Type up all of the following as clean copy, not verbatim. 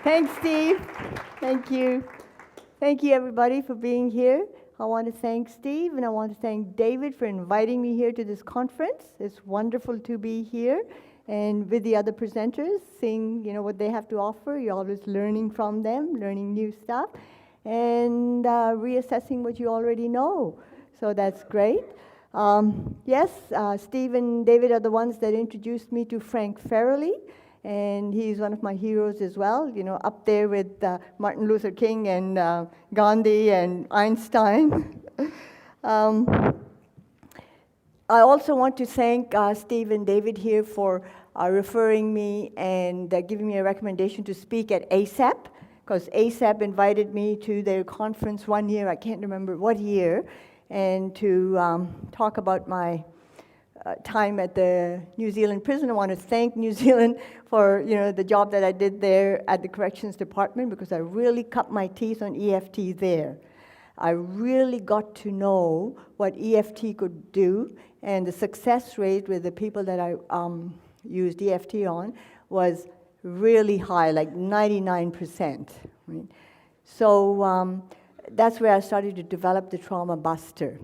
Thanks, Steve. Thank you. Thank you, everybody, for being here. I want to thank Steve, and I want to thank David for inviting me here to this conference. It's wonderful to be here and with the other presenters, seeing what they have to offer. You're always learning from them, learning new stuff, and reassessing what you already know. So that's great. Yes, Steve and David are the ones that introduced me to Frank Farrelly, and he's one of my heroes as well, up there with Martin Luther King and Gandhi and Einstein. I also want to thank Steve and David here for referring me and giving me a recommendation to speak at ASAP, because ASAP invited me to their conference one year, I can't remember what year, and to talk about my time at the New Zealand prison. I want to thank New Zealand for the job that I did there at the corrections department, because I really cut my teeth on EFT there. I really got to know what EFT could do, and the success rate with the people that I used EFT on was really high, like 99%. Right? So that's where I started to develop the Trauma Buster.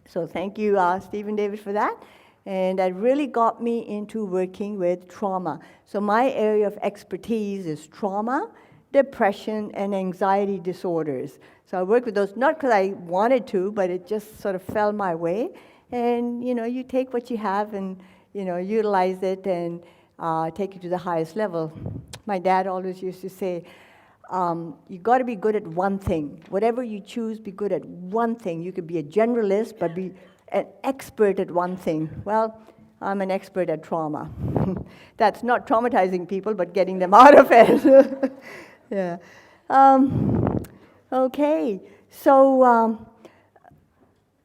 So thank you, Steve and David, for that. And that really got me into working with trauma. So my area of expertise is trauma, depression, and anxiety disorders. So I work with those, not because I wanted to, but it just sort of fell my way. And, you take what you have and, utilize it and take it to the highest level. My dad always used to say, you got to be good at one thing. Whatever you choose, be good at one thing. You could be a generalist, but be an expert at one thing. Well, I'm an expert at trauma. That's not traumatizing people, but getting them out of it. Yeah. Okay. So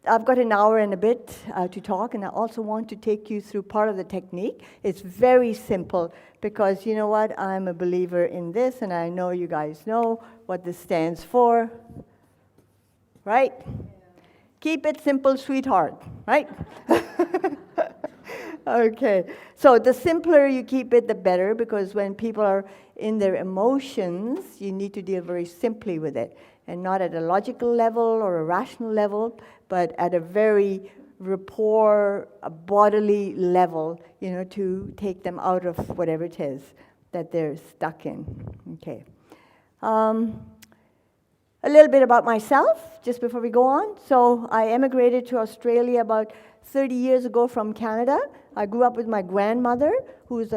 I've got an hour and a bit to talk, and I also want to take you through part of the technique. It's very simple, because you know what? I'm a believer in this, and I know you guys know what this stands for, right? Keep it simple, sweetheart, right? Okay. So the simpler you keep it, the better, because when people are in their emotions, you need to deal very simply with it, and not at a logical level or a rational level, but at a very rapport, a bodily level, to take them out of whatever it is that they're stuck in. Okay. A little bit about myself, just before we go on. So I emigrated to Australia about 30 years ago from Canada. I grew up with my grandmother, who's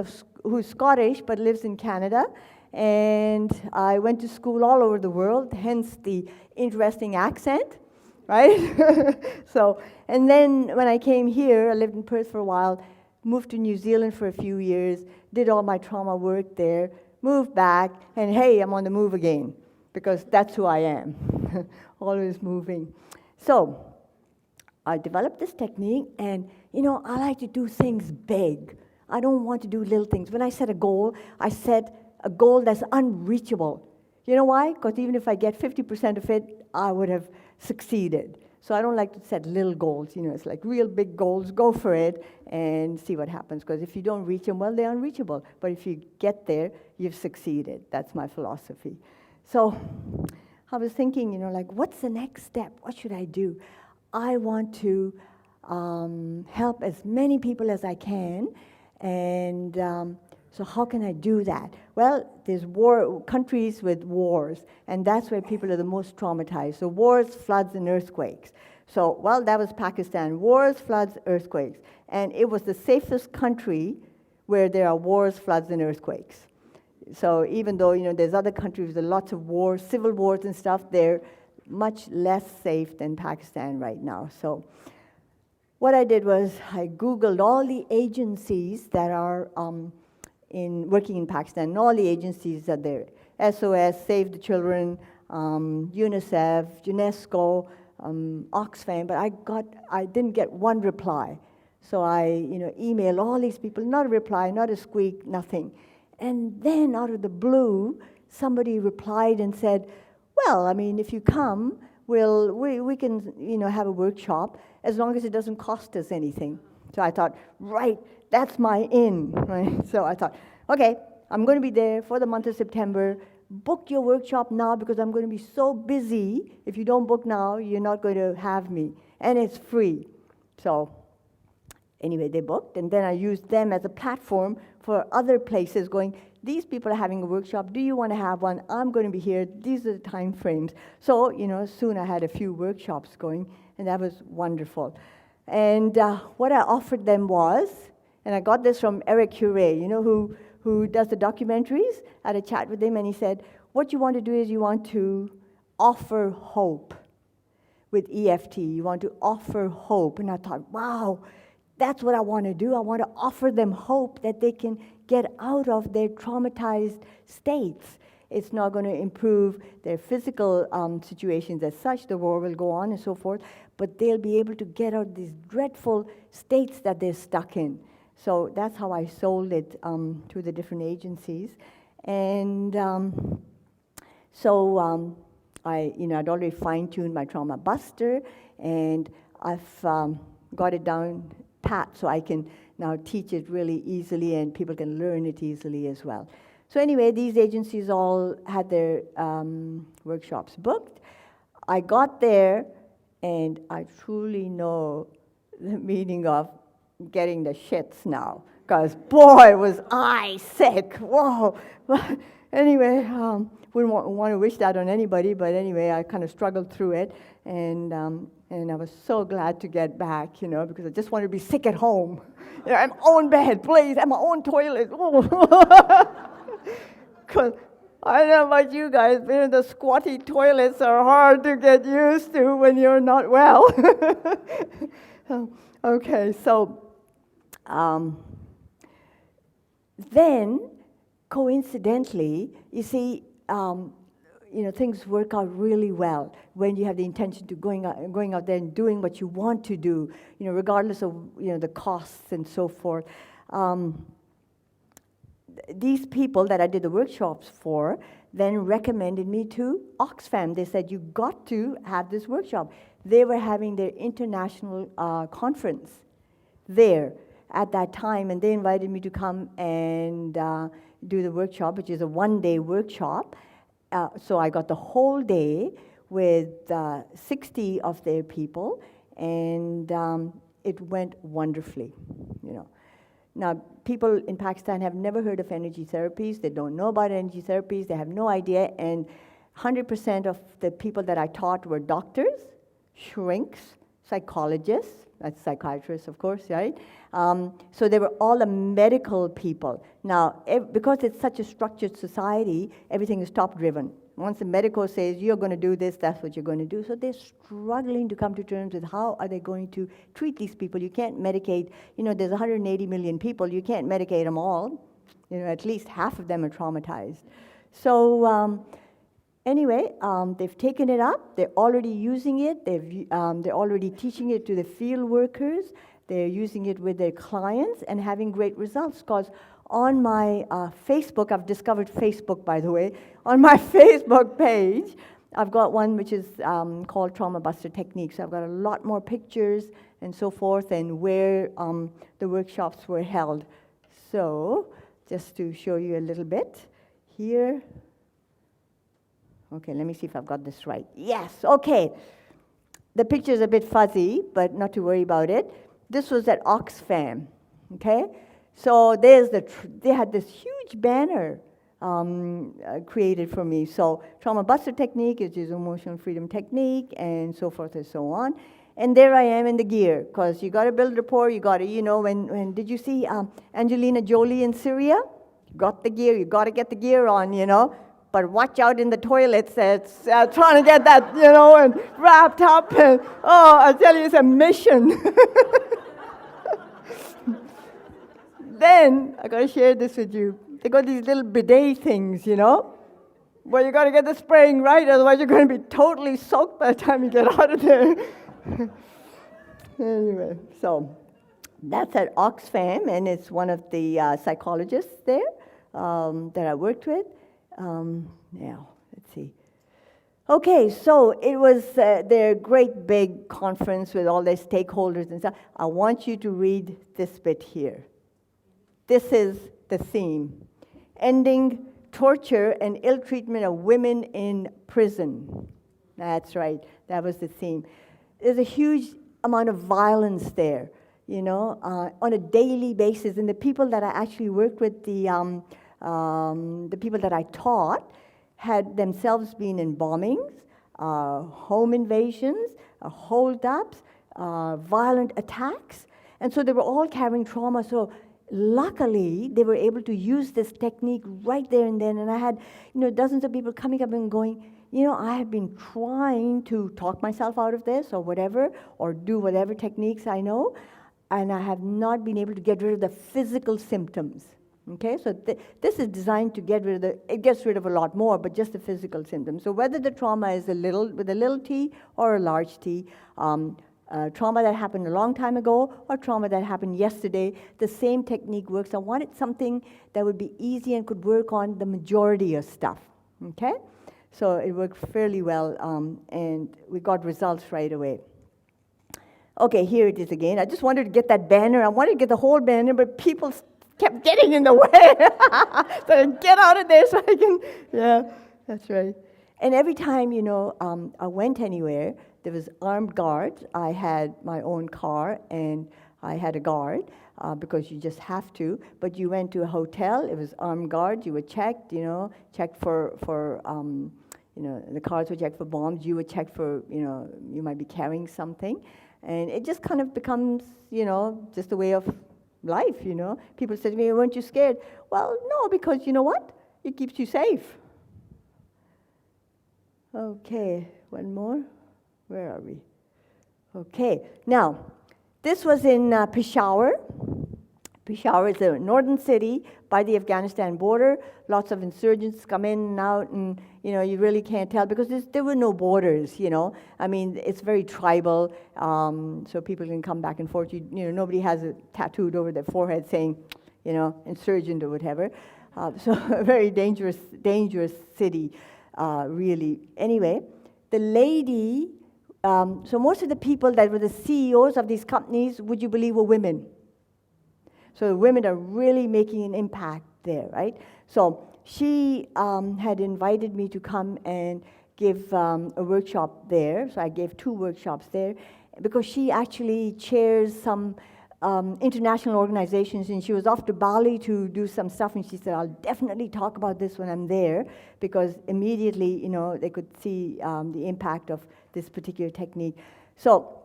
Scottish but lives in Canada. And I went to school all over the world, hence the interesting accent, right? And then when I came here, I lived in Perth for a while, moved to New Zealand for a few years, did all my trauma work there, moved back, and hey, I'm on the move again, because that's who I am, always moving. So I developed this technique, and I like to do things big. I don't want to do little things. When I set a goal, I set a goal that's unreachable. You know why? Because even if I get 50% of it, I would have succeeded. So I don't like to set little goals. It's like real big goals. Go for it and see what happens. Because if you don't reach them, well, they're unreachable. But if you get there, you've succeeded. That's my philosophy. So I was thinking, what's the next step? What should I do? I want to help as many people as I can, and so how can I do that? Well, there's countries with wars, and that's where people are the most traumatized. So wars, floods, and earthquakes. So, well, that was Pakistan. Wars, floods, earthquakes. And it was the safest country where there are wars, floods, and earthquakes. So even though, there's other countries with lots of wars, civil wars and stuff, they're much less safe than Pakistan right now. So what I did was I Googled all the agencies that are working in Pakistan, and all the agencies that there, SOS, Save the Children, UNICEF, UNESCO, Oxfam, but I didn't get one reply. So I emailed all these people, not a reply, not a squeak, nothing. And then out of the blue, somebody replied and said, well, if you come, we can have a workshop as long as it doesn't cost us anything. So I thought, right, that's my in, right? So I thought, okay, I'm going to be there for the month of September. Book your workshop now because I'm going to be so busy. If you don't book now, you're not going to have me. And it's free. So anyway, they booked, and then I used them as a platform for other places going, these people are having a workshop. Do you want to have one? I'm going to be here. These are the time frames. So, soon I had a few workshops going, and that was wonderful. And what I offered them was, and I got this from Eric Curie, who does the documentaries. I had a chat with him, and he said, what you want to do is you want to offer hope with EFT. You want to offer hope. And I thought, wow, that's what I want to do. I want to offer them hope that they can get out of their traumatized states. It's not going to improve their physical situations as such. The war will go on and so forth. But they'll be able to get out of these dreadful states that they're stuck in. So that's how I sold it to the different agencies. And I'd already fine-tuned my Trauma Buster, and I've got it down pat so I can now teach it really easily and people can learn it easily as well. So anyway, these agencies all had their workshops booked. I got there, and I truly know the meaning of getting the shits now, because boy, was I sick. Whoa. Anyway, wouldn't want to wish that on anybody, but anyway, I kind of struggled through it, and I was so glad to get back, because I just wanted to be sick at home. At my own bed, please, at my own toilet. Because I don't know about you guys, but the squatty toilets are hard to get used to when you're not well. Okay, so then, coincidentally, you see, things work out really well when you have the intention to going out there and doing what you want to do, regardless of the costs and so forth. These people that I did the workshops for then recommended me to Oxfam. They said, you got to have this workshop. They were having their international conference there at that time, and they invited me to come and do the workshop, which is a one-day workshop. So I got the whole day with 60 of their people, and it went wonderfully, Now, people in Pakistan have never heard of energy therapies. They don't know about energy therapies. They have no idea, and 100% of the people that I taught were doctors, shrinks, psychologists, that's psychiatrists, of course, right? So they were all the medical people. Now, because it's such a structured society, everything is top-driven. Once the medical says, you're going to do this, that's what you're going to do. So they're struggling to come to terms with how are they going to treat these people. You can't medicate, there's 180 million people. You can't medicate them all. At least half of them are traumatized. So anyway, they've taken it up. They're already using it. They're already teaching it to the field workers. They're using it with their clients and having great results. Because on my Facebook, I've discovered Facebook, by the way. On my Facebook page, I've got one which is called Trauma Buster Techniques. I've got a lot more pictures and so forth, and where the workshops were held. So, just to show you a little bit here. Okay, let me see if I've got this right. Yes, okay. The picture's a bit fuzzy, but not to worry about it. This was at Oxfam, okay? So they had this huge banner created for me. So Trauma Buster Technique, which is emotional freedom technique, and so forth and so on. And there I am in the gear, because you got to build rapport. You got to, when did you see Angelina Jolie in Syria? You got the gear. You got to get the gear on, But watch out in the toilets. It's trying to get that, and wrapped up. And, I tell you, it's a mission. Then, I got to share this with you. They got these little bidet things, Well, you got to get the spraying right, otherwise you're going to be totally soaked by the time you get out of there. Anyway, so that's at Oxfam, and it's one of the psychologists there that I worked with. Now, let's see. Okay, so it was their great big conference with all their stakeholders and stuff. I want you to read this bit here. This is the theme. ending torture and ill treatment of women in prison. That's right, that was the theme. There's a huge amount of violence there, on a daily basis. And the people that I actually worked with, the people that I taught, had themselves been in bombings, home invasions, hold-ups, violent attacks. And so they were all carrying trauma. So luckily, they were able to use this technique right there and then. And I had, dozens of people coming up and going, I have been trying to talk myself out of this or whatever, or do whatever techniques I know, and I have not been able to get rid of the physical symptoms. Okay, so this is designed to get rid of it gets rid of a lot more, but just the physical symptoms. So whether the trauma is with a little t or a large t, trauma that happened a long time ago or trauma that happened yesterday, the same technique works. I wanted something that would be easy and could work on the majority of stuff. Okay, so it worked fairly well, and we got results right away. Okay, here it is again. I just wanted to get that banner. I wanted to get the whole banner, but people kept getting in the way. So I get out of there so I can, yeah, that's right. And every time, I went anywhere, there was armed guards. I had my own car, and I had a guard, because you just have to. But you went to a hotel, it was armed guards, you were checked, checked for the cars were checked for bombs, you were checked for, you might be carrying something. And it just kind of becomes, just a way of life, People said to me, weren't you scared? Well, no, because you know what? It keeps you safe. Okay, one more. Where are we? Okay, now, this was in Peshawar. Peshawar is a northern city by the Afghanistan border. Lots of insurgents come in and out, and you really can't tell because there were no borders. I mean, it's very tribal, so people can come back and forth. Nobody has it tattooed over their forehead saying, insurgent or whatever. So a very dangerous city, really. Anyway, the lady. So most of the people that were the CEOs of these companies, would you believe, were women? So the women are really making an impact there, right? So she had invited me to come and give a workshop there. So I gave 2 workshops there because she actually chairs some international organizations, and she was off to Bali to do some stuff, and she said, I'll definitely talk about this when I'm there, because immediately, they could see the impact of this particular technique. So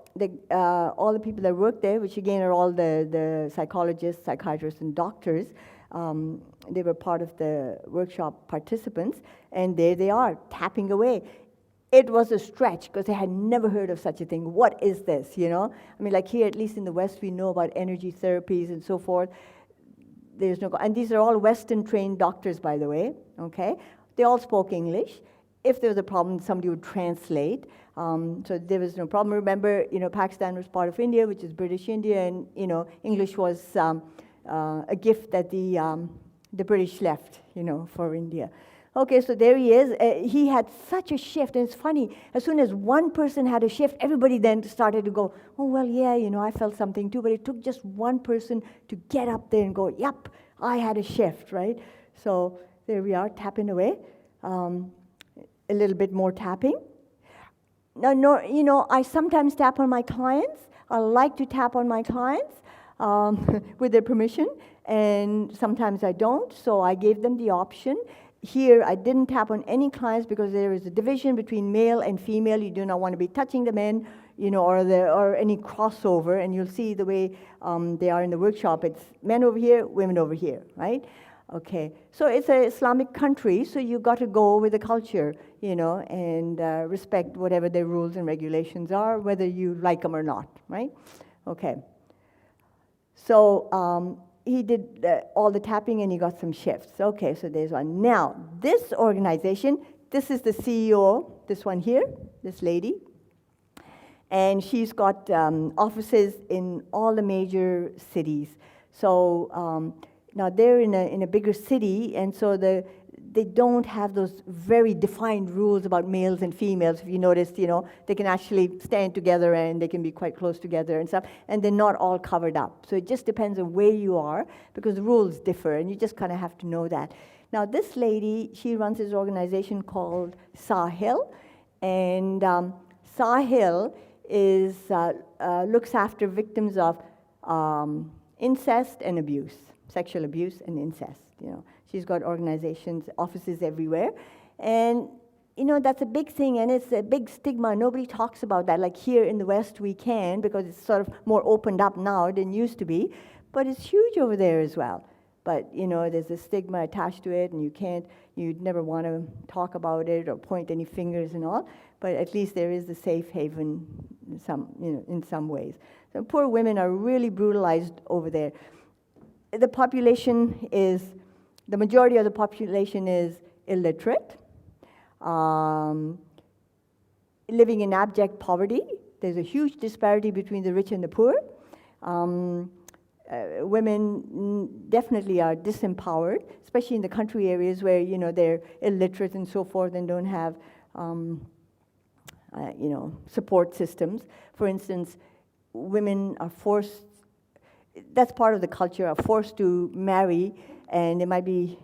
all the people that work there, which again are all the psychologists, psychiatrists, and doctors, they were part of the workshop participants, and there they are, tapping away. It was a stretch because they had never heard of such a thing. What is this, I mean, like here, at least in the West, we know about energy therapies and so forth. There's no, and these are all Western-trained doctors, by the way, okay? They all spoke English. If there was a problem, somebody would translate. So there was no problem. Remember, Pakistan was part of India, which is British India, and, English was a gift that the British left, for India. Okay, so there he is. He had such a shift, and it's funny, as soon as one person had a shift, everybody then started to go, oh, well, yeah, I felt something too, but it took just one person to get up there and go, yep, I had a shift, right? So there we are, tapping away. A little bit more tapping. No, I sometimes tap on my clients. I like to tap on my clients with their permission, and sometimes I don't, so I gave them the option. Here, I didn't tap on any clients because there is a division between male and female. You do not want to be touching the men, or any crossover, and you'll see the way they are in the workshop. It's men over here, women over here, right? Okay, so it's an Islamic country, so you got to go with the culture, and respect whatever their rules and regulations are, whether you like them or not, right? Okay. So he did all the tapping, and he got some shifts. Okay, so there's one. Now, this organization, this is the CEO, this one here, this lady, and she's got offices in all the major cities. So now they're in a bigger city, and so they don't have those very defined rules about males and females. If you noticed, they can actually stand together and they can be quite close together and stuff, and they're not all covered up. So it just depends on where you are, because the rules differ, and you just kind of have to know that. Now, this lady, she runs this organization called Sahil, and Sahil is, looks after victims of incest and abuse, sexual abuse and incest. You know, she's got organizations, offices everywhere, and you know that's a big thing, and it's a big stigma. Nobody talks about that. Like here in the West, we can because it's sort of more opened up now than used to be, but it's huge over there as well. But you know, there's a stigma attached to it, and you'd never want to talk about it or point any fingers and all. But at least there is a safe haven, in some ways. So poor women are really brutalized over there. The majority of the population is illiterate, living in abject poverty. There's a huge disparity between the rich and the poor. Women definitely are disempowered, especially in the country areas where they're illiterate and so forth and don't have support systems. For instance, women are forced. That's part of the culture. Are forced to marry, and they might be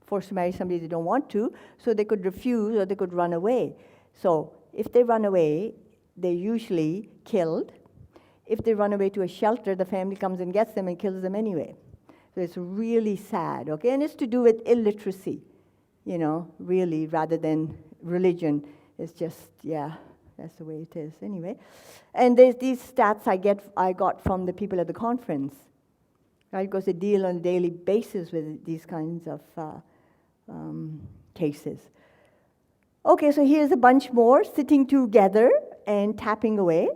forced to marry somebody they don't want to. So they could refuse or they could run away. So if they run away, they're usually killed. If they run away to a shelter, the family comes and gets them and kills them anyway. So it's really sad, okay? And it's to do with illiteracy, really, rather than religion. It's just, that's the way it is anyway. And there's these stats I got from the people at the conference, right? Because they deal on a daily basis with these kinds of cases. Okay, so here's a bunch more sitting together and tapping away,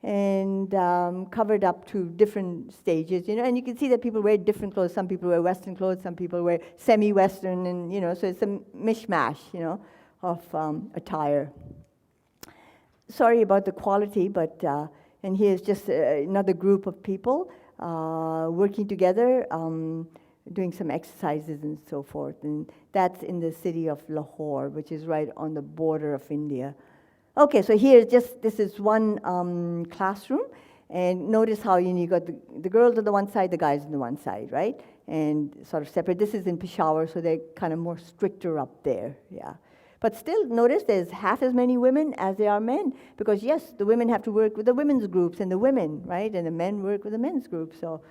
and covered up to different stages, and you can see that people wear different clothes. Some people wear Western clothes, some people wear semi-Western, and so it's a mishmash, of attire. Sorry about the quality, but and here's just another group of people working together, doing some exercises and so forth, and that's in the city of Lahore, which is right on the border of India. Okay, so this is one classroom, and notice how you got the girls on the one side, the guys on the one side, right? And sort of separate. This is in Peshawar, so they're kind of more stricter up there, yeah. But still, notice there's half as many women as there are men, because yes, the women have to work with the women's groups and the women, right? And the men work with the men's groups, so,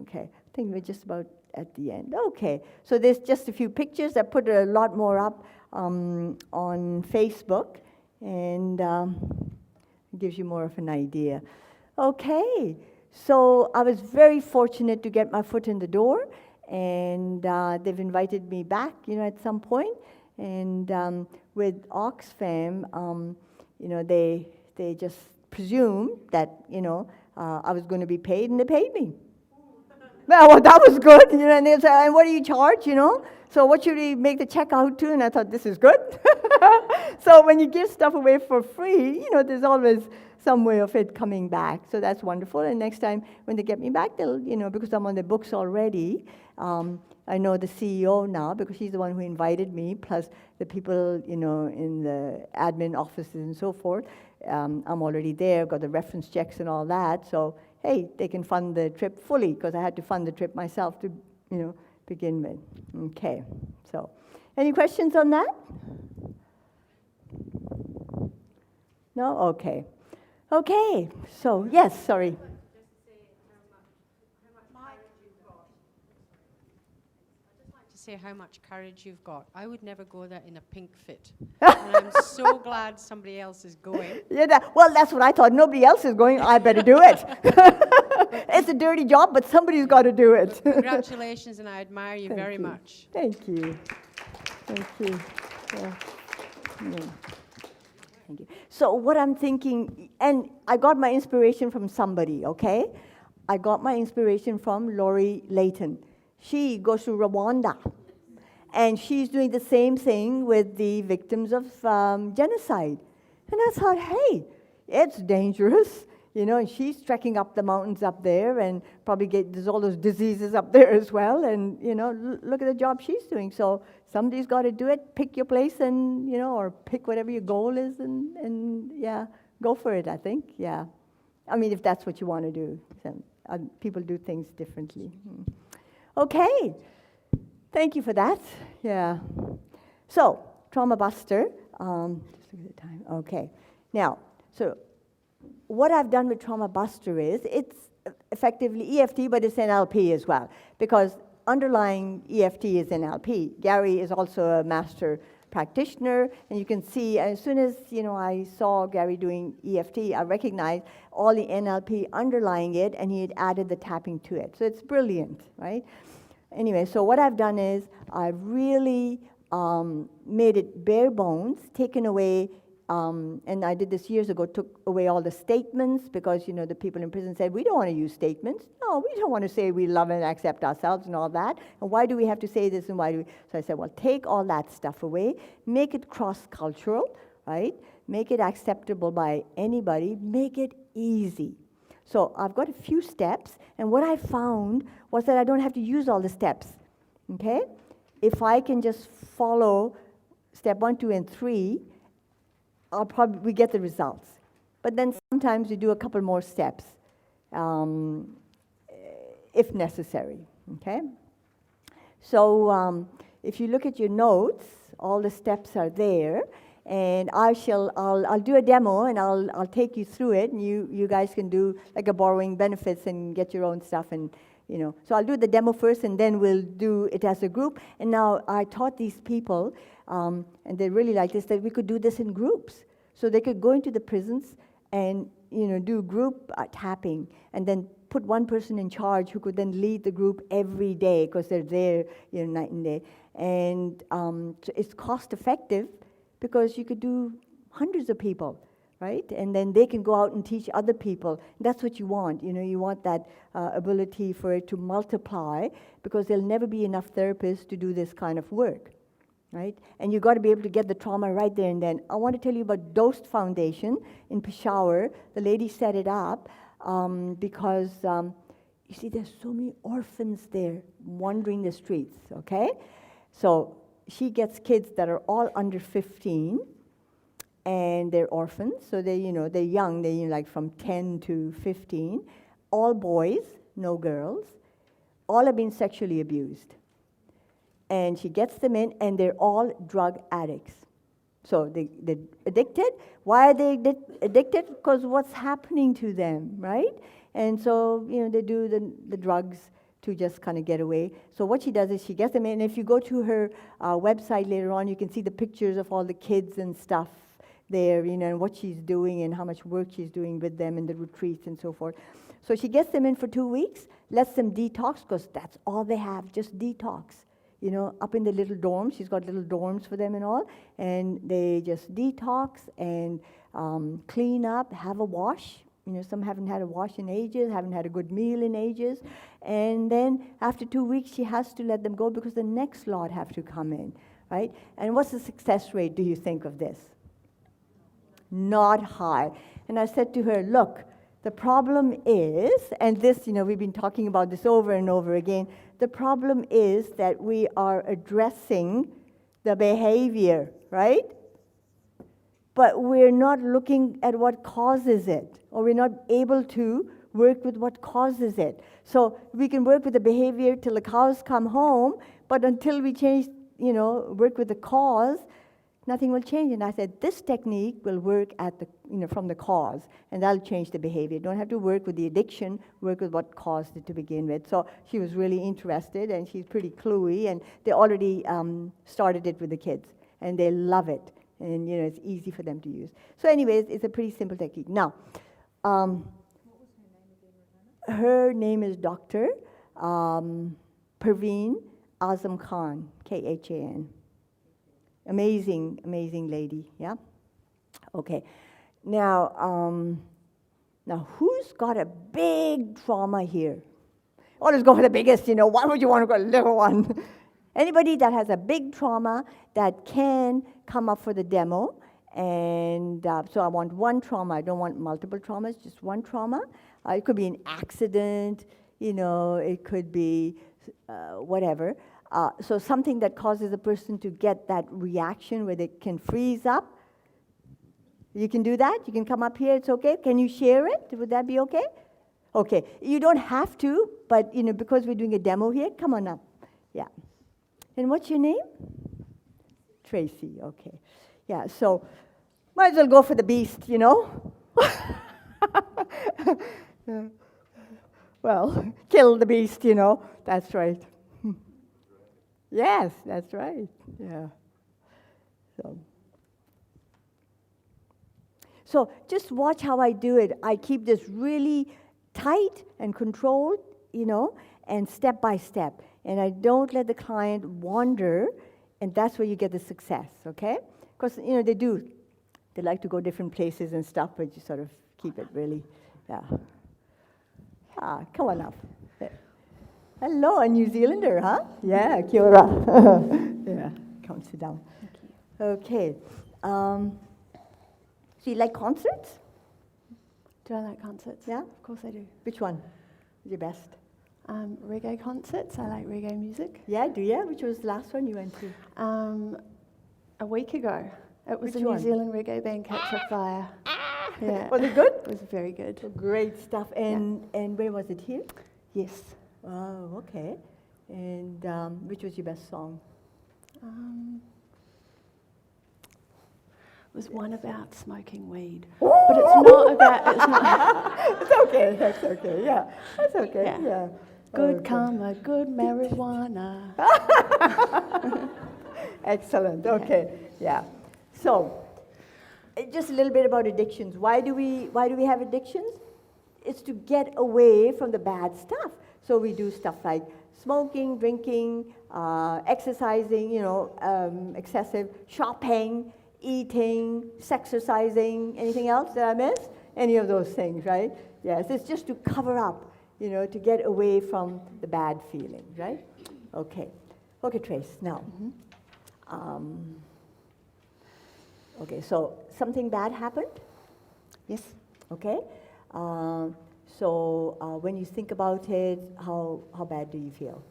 okay. I think we're just about at the end. Okay, so there's just a few pictures. I put a lot more up on Facebook, and it gives you more of an idea. Okay, so I was very fortunate to get my foot in the door, and they've invited me back, at some point. And with Oxfam, they just presumed that, I was going to be paid, and they paid me. Well, that was good, and they said, and what do you charge, So what should we make the check out to? And I thought, this is good. So when you give stuff away for free, there's always some way of it coming back. So that's wonderful. And next time when they get me back, they'll, because I'm on the books already, I know the CEO now because she's the one who invited me, plus the people, in the admin offices and so forth. I'm already there, got the reference checks and all that. So, hey, they can fund the trip fully because I had to fund the trip myself to, begin with. Okay, so any questions on that? No? Okay. Okay, so yes, sorry. Say how much courage you've got. I would never go there in a pink fit. And I'm so glad somebody else is going. Yeah, well, that's what I thought. Nobody else is going. I better do it. It's a dirty job, but somebody's got to do it. Congratulations, and I admire you very much. Thank you. Thank you. Yeah. Thank you. So what I'm thinking, and I got my inspiration from somebody, okay? I got my inspiration from Lori Layton. She goes to Rwanda, and she's doing the same thing with the victims of genocide. And I thought, hey, it's dangerous, and she's trekking up the mountains up there, and probably there's all those diseases up there as well, and, look at the job she's doing. So somebody's got to do it. Pick your place and, or pick whatever your goal is, and yeah, go for it, I think, yeah. I mean, if that's what you want to do. So, people do things differently. Okay. Thank you for that. Yeah. So, Trauma Buster. Just look at the time. Okay. Now, so what I've done with Trauma Buster is it's effectively EFT, but it's NLP as well, because underlying EFT is NLP. Gary is also a master practitioner, and you can see as soon as I saw Gary doing EFT, I recognized all the NLP underlying it, and he had added the tapping to it. So it's brilliant, right? Anyway, so what I've done is I've really made it bare bones, taken away, and I did this years ago, took away all the statements, because the people in prison said, we don't want to use statements. No, we don't want to say we love and accept ourselves and all that. And why do we have to say this, and why do we? So I said, well, take all that stuff away, make it cross-cultural, right? Make it acceptable by anybody, make it easy. So I've got a few steps, and what I found was that I don't have to use all the steps, okay? If I can just follow step 1, 2, and 3, we get the results. But then sometimes we do a couple more steps, if necessary, okay? So if you look at your notes, all the steps are there, and I'll do a demo, and I'll take you through it, and you guys can do like a borrowing benefits and get your own stuff, and So I'll do the demo first, and then we'll do it as a group. And now I taught these people, and they really like this, that we could do this in groups. So they could go into the prisons and do group tapping, and then put one person in charge who could then lead the group every day, because they're there night and day. And so it's cost effective, because you could do hundreds of people, right? And then they can go out and teach other people. That's what you want. You want that ability for it to multiply, because there'll never be enough therapists to do this kind of work, right? And you've got to be able to get the trauma right there and then. I want to tell you about Dost Foundation in Peshawar. The lady set it up because, you see, there's so many orphans there wandering the streets, okay? So she gets kids that are all under 15, and they're orphans, so they're young, they're like from 10 to 15, all boys, no girls, all have been sexually abused. And she gets them in, and they're all drug addicts. So they're addicted. Why are they addicted? Because what's happening to them, right? And so, they do the drugs to just kind of get away. So what she does is she gets them in, and if you go to her website later on, you can see the pictures of all the kids and stuff there, and what she's doing and how much work she's doing with them in the retreats and so forth. So she gets them in for 2 weeks, lets them detox, because that's all they have, just detox. Up in the little dorms, she's got little dorms for them and all, and they just detox and clean up, have a wash. Some haven't had a wash in ages, haven't had a good meal in ages, and then after 2 weeks, she has to let them go, because the next lot have to come in, right? And what's the success rate, do you think, of this? Not high. And I said to her, look, the problem is, and this, we've been talking about this over and over again, the problem is that we are addressing the behavior, right? But we're not looking at what causes it, or we're not able to work with what causes it. So we can work with the behavior till the cows come home, but until we change, work with the cause, nothing will change. And I said, this technique will work at the, from the cause, and that'll change the behavior. You don't have to work with the addiction, work with what caused it to begin with. So she was really interested, and she's pretty cluey, and they already started it with the kids, and they love it. And, it's easy for them to use. So anyways, it's a pretty simple technique. Now, what was her name again, Rehana? Her name is Dr. Perveen Azam Khan, Khan. Amazing, amazing lady, yeah? Okay. Now, who's got a big trauma here? Always go for the biggest, why would you want to go a little one? Anybody that has a big trauma that can come up for the demo. And so I want one trauma. I don't want multiple traumas, just one trauma. It could be an accident, it could be whatever. So something that causes a person to get that reaction where they can freeze up. You can do that? You can come up here, it's okay? Can you share it? Would that be okay? Okay. You don't have to, but because we're doing a demo here, come on up. Yeah. And what's your name? Tracy, okay. Yeah, so might as well go for the beast, you know? Yeah. Well, kill the beast, you know? That's right. Yes, that's right. Yeah. So just watch how I do it. I keep this really tight and controlled, you know, and step by step. And I don't let the client wander, and that's where you get the success, okay? Because, you know, they like to go different places and stuff, but you sort of keep it really, yeah. Ah, come on up. Hello, a New Zealander, huh? Yeah, kia ora. Yeah, come sit down. Thank you. Okay. So you like concerts? Do I like concerts? Yeah? Of course I do. Which one is your best? Reggae concerts. I like reggae music. Yeah, do you? Which was the last one you went to? A week ago, it was Which a New one? Zealand reggae band, Catch a Fire. Yeah. Was it good? It was very good. Great stuff. And where was it here? Yes. Oh, okay. And which was your best song? It was one about smoking weed, but it's not about. It's not It's okay. That's okay. Yeah, that's okay. Yeah. Yeah. good Okay. karma, good marijuana. Excellent. Okay. Yeah. So, just a little bit about addictions. Why do we have addictions? It's to get away from the bad stuff. So we do stuff like smoking, drinking, exercising, you know, excessive shopping, eating, sexercising. Anything else that I missed? Any of those things, right? Yes. It's just to cover up, you know, to get away from the bad feelings, right? Okay. Okay, Trace. Now. Okay, so something bad happened, Yes. okay? So when you think about it, how bad do you feel?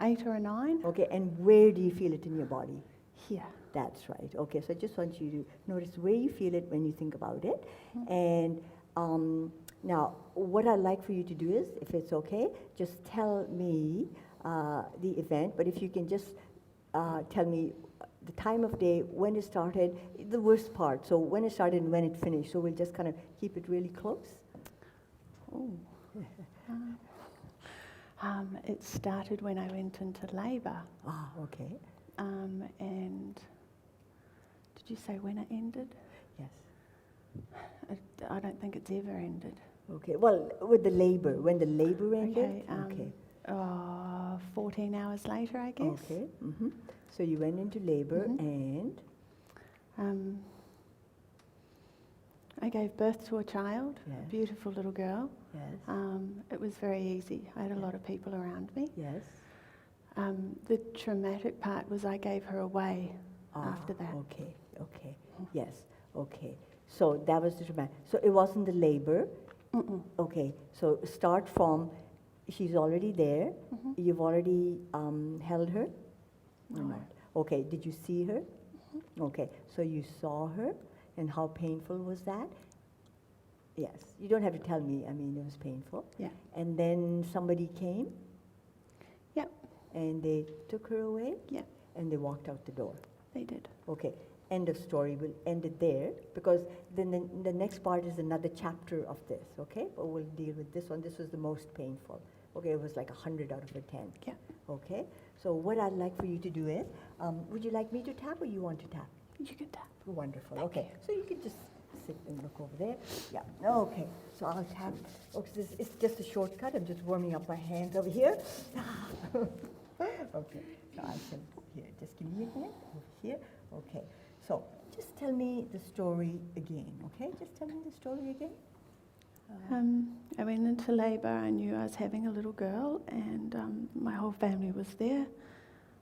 8 or a 9. Okay, and where do you feel it in your body? Here. That's right. Okay, so I just want you to notice where you feel it when you think about it. And now, what I'd like for you to do is, if it's okay, just tell me the event, but if you can just tell me the time of day, when it started, the worst part, so when it started and when it finished, so we'll just kind of keep it really close. Oh. It started when I went into labour. Ah, okay. And did you say when it ended? Yes. I don't think it's ever ended. Okay, well, with the labor, when the labor ended? Okay. 14 hours later, I guess. Okay. Mm-hmm. So you went into labor and? I gave birth to a child, Yes. a beautiful little girl. Yes. It was very easy. I had a lot of people around me. Yes. The traumatic part was I gave her away after that. Okay, okay. Yes, okay. So that was the traumatic. So it wasn't the labor. Mm-mm. Okay, so start from, she's already there. You've already held her? Or No. not? Okay, did you see her? Okay, so you saw her, and how painful was that? Yes, you don't have to tell me, I mean, it was painful. Yeah. And then somebody came, Yep. and they took her away, Yep. and they walked out the door. They did. Okay, end of story, we'll end it there, because then the next part is another chapter of this, okay? But we'll deal with this one. This was the most painful. Okay, it was like 100 out of a 10. Yeah. Okay, so what I'd like for you to do is, would you like me to tap or you want to tap? You can tap. Wonderful, okay. So you can just sit and look over there. Yeah, okay, so I'll tap. Okay, it's just a shortcut. I'm just warming up my hands over here. Okay, so I can, here, just give me a hand over here. Okay, so just tell me the story again, okay? Just tell me the story again. I went into labour. I knew I was having a little girl, and my whole family was there.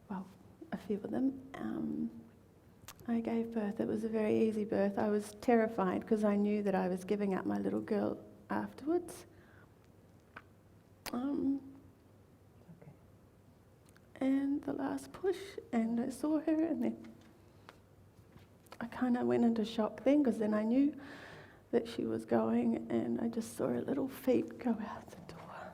Well, a few of them. I gave birth. It was a very easy birth. I was terrified because I knew that I was giving up my little girl afterwards. Okay. And the last push, and I saw her, and then I kind of went into shock then, because then I knew that she was going, and I just saw her little feet go out the door.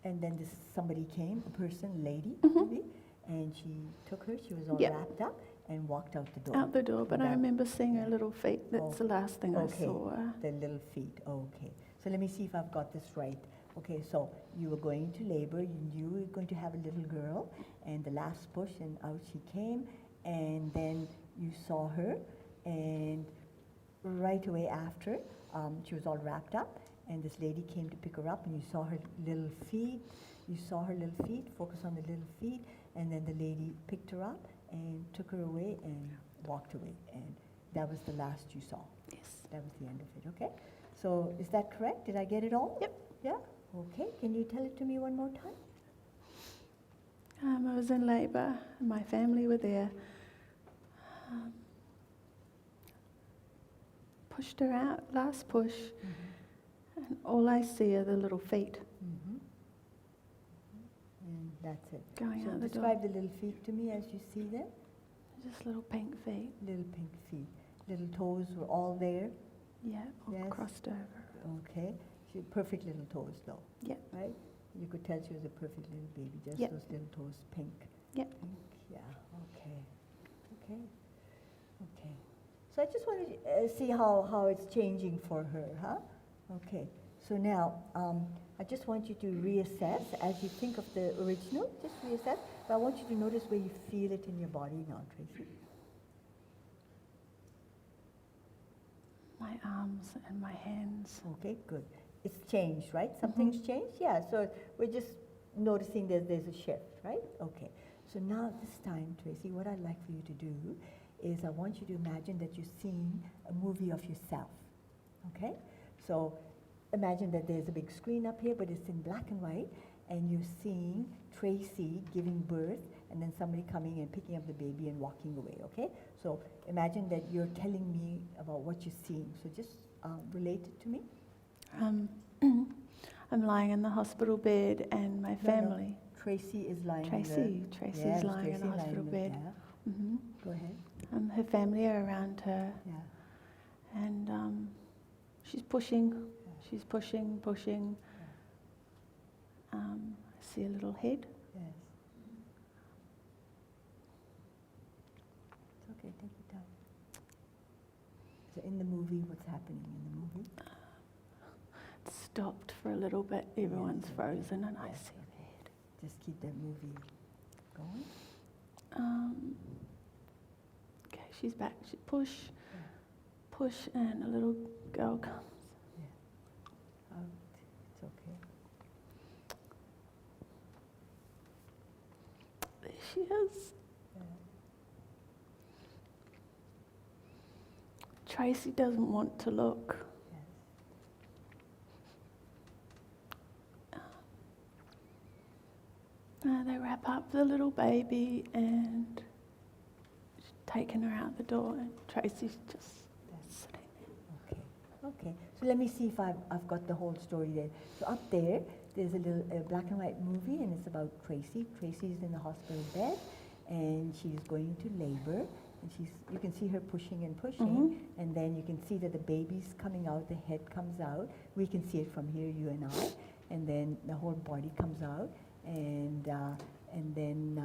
And then somebody came, a person, lady, Mhm. maybe, and she took her. She was all Yep. wrapped up and walked out the door. Out the door, but I That- remember seeing yeah. her little feet. That's the last thing Okay. I saw. The little feet. Okay. So let me see if I've got this right. Okay, so you were going into labor. You knew you were going to have a little girl, and the last push, and out she came, and then you saw her, and right away after, she was all wrapped up, and this lady came to pick her up, and you saw her little feet. You saw her little feet. Focus on the little feet, and then the lady picked her up and took her away and walked away, and that was the last you saw. Yes. That was the end of it. Okay. So is that correct? Did I get it all? Yep. Yeah. Okay. Can you tell it to me one more time? I was in labour, and my family were there. Pushed her out, last push, and all I see are the little feet Mm-hmm. And that's it. going So out the door. describe the little feet to me as you see them. Just little pink feet. Little pink feet. Little toes were all there. Yeah, all Yes. crossed over. Okay. She perfect little toes though. Yep. Right? You could tell she was a perfect little baby. Just Yep. those little toes pink. Yep. Pink. Yeah. Okay. Okay. Okay. So I just want to see how it's changing for her, huh? Okay. So now, I just want you to reassess as you think of the original. Just reassess. But I want you to notice where you feel it in your body now, Tracy. My arms and my hands. Okay, good. It's changed, right? Something's changed? Yeah, so we're just noticing that there's a shift, right? Okay. So now this time, Tracy, what I'd like for you to do is I want you to imagine that you're seeing a movie of yourself, okay? So imagine that there's a big screen up here, but it's in black and white, and you're seeing Tracy giving birth, and then somebody coming and picking up the baby and walking away, okay? So imagine that you're telling me about what you're seeing. So just relate it to me. I'm lying in the hospital bed, and my No, no. family. Tracy is lying Tracy's in lying in Tracy a hospital bed. Yeah. hmm Go ahead. Her family are around her, Yeah. and she's pushing. She's pushing. I see a little head. Yes. It's okay. Take your time. So in the movie, what's happening in the movie? It's stopped for a little bit. Everyone's Yes. frozen, and I Yes. see the head. Just keep that movie going. Okay, she's back. She push, and a little girl comes. Out. It's okay. There she is. Yeah. Tracy doesn't want to look. Yes. They wrap up the little baby and taking her out the door, and Tracy's just sitting there. Okay. Okay. So let me see if I've got the whole story there. So up there's a little black and white movie, and it's about Tracy. Tracy's in the hospital bed, and she's going into labor. And you can see her pushing and pushing, and then you can see that the baby's coming out, the head comes out. We can see it from here, you and I, and then the whole body comes out, and then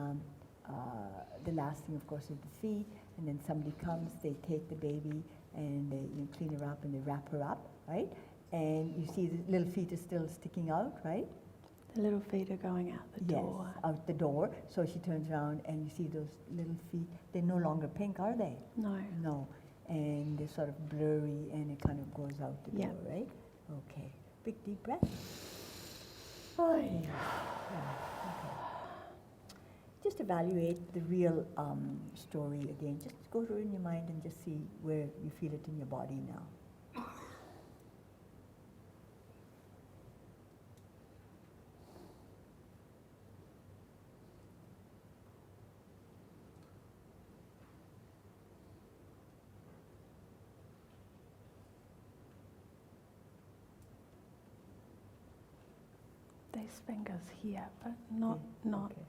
the last thing, of course, is the feet, and then somebody comes, they take the baby, and they clean her up, and they wrap her up, right? And you see the little feet is still sticking out, right? The little feet are going out the door. Yes, out the door. So she turns around and you see those little feet. They're no longer pink, are they? No. No. And they're sort of blurry and it kind of goes out the Yeah. door, right? Okay. Big deep breath. Oh, yeah. Okay. Just evaluate the real story again. Just go through it in your mind and just see where you feel it in your body now. There's fingers here, but not Okay.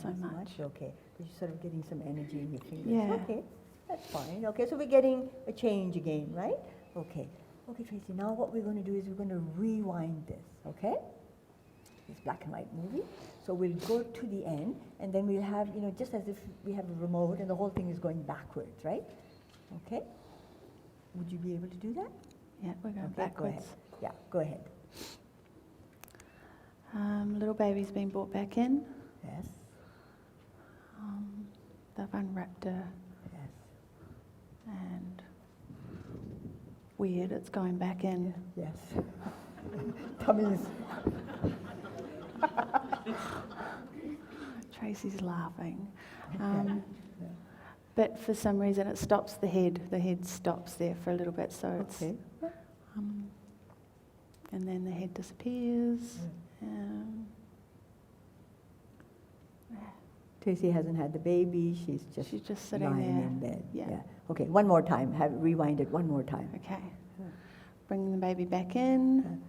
so Not much. Okay, because you're sort of getting some energy in your fingers. Yeah. Okay, that's fine. Okay, so we're getting a change again, right? Okay. Okay, Tracy, now what we're going to do is we're going to rewind this, okay? this black and white movie. So we'll go to the end, and then we'll have, just as if we have a remote, and the whole thing is going backwards, right? Okay? Would you be able to do that? Yeah, we're going Okay, backwards. Go ahead. Yeah, go ahead. Little baby's been brought back in. Yes. They've unwrapped her, Yes. and weird, it's going back in. Yes. Tummy's. Tracy's laughing. Yeah. But for some reason it stops the head. The head stops there for a little bit, so it's... Okay. And then the head disappears. Tracy hasn't had the baby. She's just sitting lying there. in bed. Yeah. Okay, one more time. Rewind it one more time. Okay. Bringing the baby back in.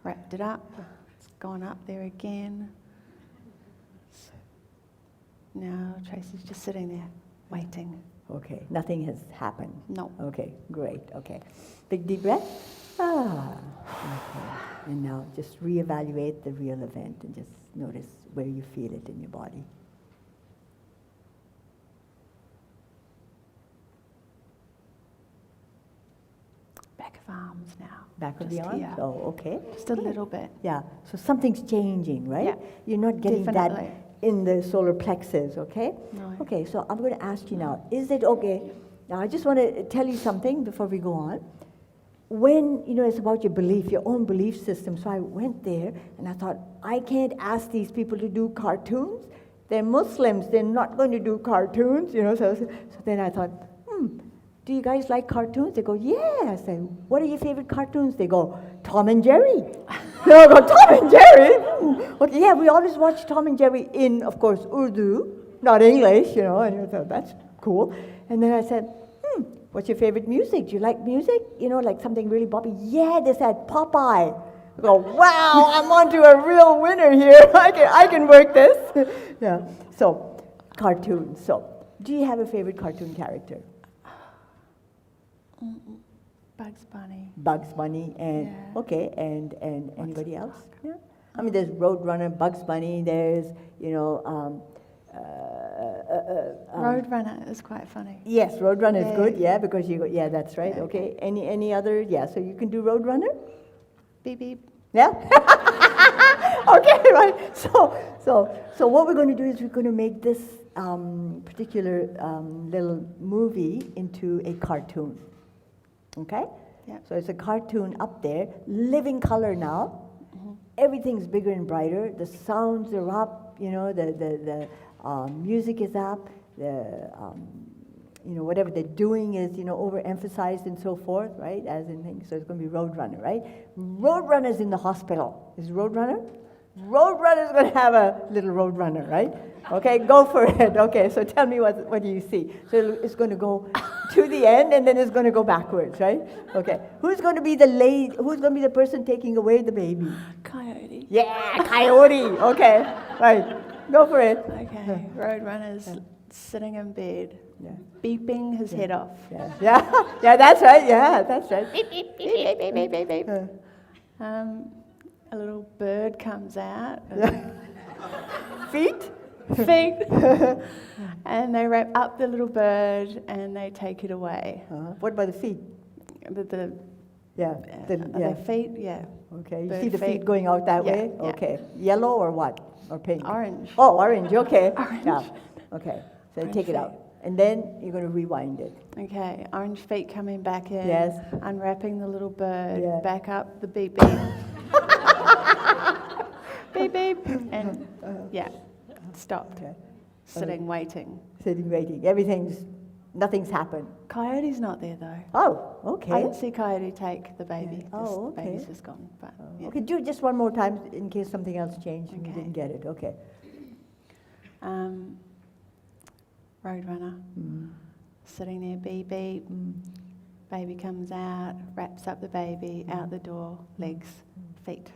Wrapped it up. It's gone up there again. Now Tracy's just sitting there, waiting. Okay, nothing has happened. No. Okay, great. Okay. Big deep breath. Okay. And now just reevaluate the real event and just notice where you feel it in your body. Back of arms now. Back of the Just arms? here. Oh, okay. Just a little bit. Yeah, so something's changing, right? Yeah, You're not getting definitely. that in the solar plexus, okay? No. Okay, so I'm going to ask you now, is it okay? Now, I just want to tell you something before we go on. When, it's about your belief, your own belief system, so I went there and I thought, I can't ask these people to do cartoons. They're Muslims, they're not going to do cartoons, so then I thought, do you guys like cartoons? They go, yes. And what are your favorite cartoons? They go, Tom and Jerry. I go, Tom and Jerry? Okay, yeah, we always watch Tom and Jerry in, of course, Urdu, not English, and I thought, that's cool. And then I said, what's your favorite music? Do you like music? Like something really poppy? Yeah, they said Popeye. I go, wow, I'm onto a real winner here. I can work this. Yeah, so cartoons. So, do you have a favorite cartoon character? Bugs Bunny. Bugs Bunny and Yeah. okay, and anybody else? Yeah. I mean, there's Roadrunner, Bugs Bunny. There's Roadrunner is quite funny. yes, Roadrunner is Yeah. good. Yeah, because yeah, that's right. Yeah, Okay. Any other? Yeah. So you can do Roadrunner. Beep beep. Yeah. Okay. Right. So what we're going to do is we're going to make this particular little movie into a cartoon. Okay? Yep. So it's a cartoon up there, living color now. Everything's bigger and brighter. The sounds are up. The music is up. The whatever they're doing is overemphasized and so forth, right? As in things. So it's going to be Roadrunner, right? Roadrunner's in the hospital. Is Roadrunner? Roadrunner's going to have a little Roadrunner, right? Okay, go for it. Okay, so tell me what do you see? So it's going to go to the end, and then it's going to go backwards, right? Okay, who's going to be who's going to be the person taking away the baby? Coyote. Yeah, Coyote. Okay, right. Go for it. Okay. Roadrunner's sitting in bed, Yeah. beeping his head off. Yeah, that's right. Yeah, that's right. Beep, beep, beep, beep, beep, beep, beep. A little bird comes out. Feet? Feet. And they wrap up the little bird and they take it away. What about the feet? The Yeah. are Yeah. they feet? Yeah. Okay. You bird see the feet feet. going out that Yeah, way? yeah. Okay. Yellow or what? Or pink? Orange. Oh, orange. Okay. Orange. Yeah. Okay. So Orange take it feet. out. And then you're going to rewind it. Okay, orange feet coming back in. Yes. Unwrapping the little bird. Yeah. Back up the beep beep. Beep beep. And yeah, stopped. Okay. Sitting, waiting. Sitting, waiting. Nothing's happened. Coyote's not there though. Oh, okay. I didn't see Coyote take the baby. Yeah. Oh, The baby's okay. just gone. But yeah. Okay, do it just one more time in case something else changed and you Okay. didn't get it. Okay. Roadrunner. Sitting there, beep beep. Baby comes out, wraps up the baby, out the door, legs, feet.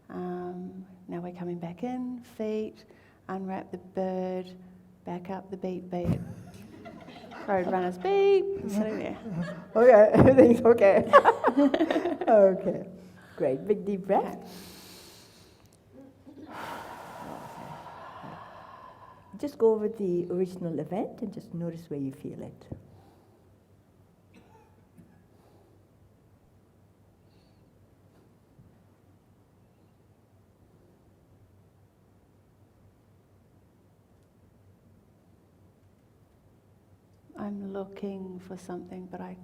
Now we're coming back in, feet, unwrap the bird, back up the beep beep. Roadrunner's beep, sitting there. Okay, everything's okay. Okay, great. Big deep breath. just go over the original event and just notice where you feel it. I'm looking for something, but I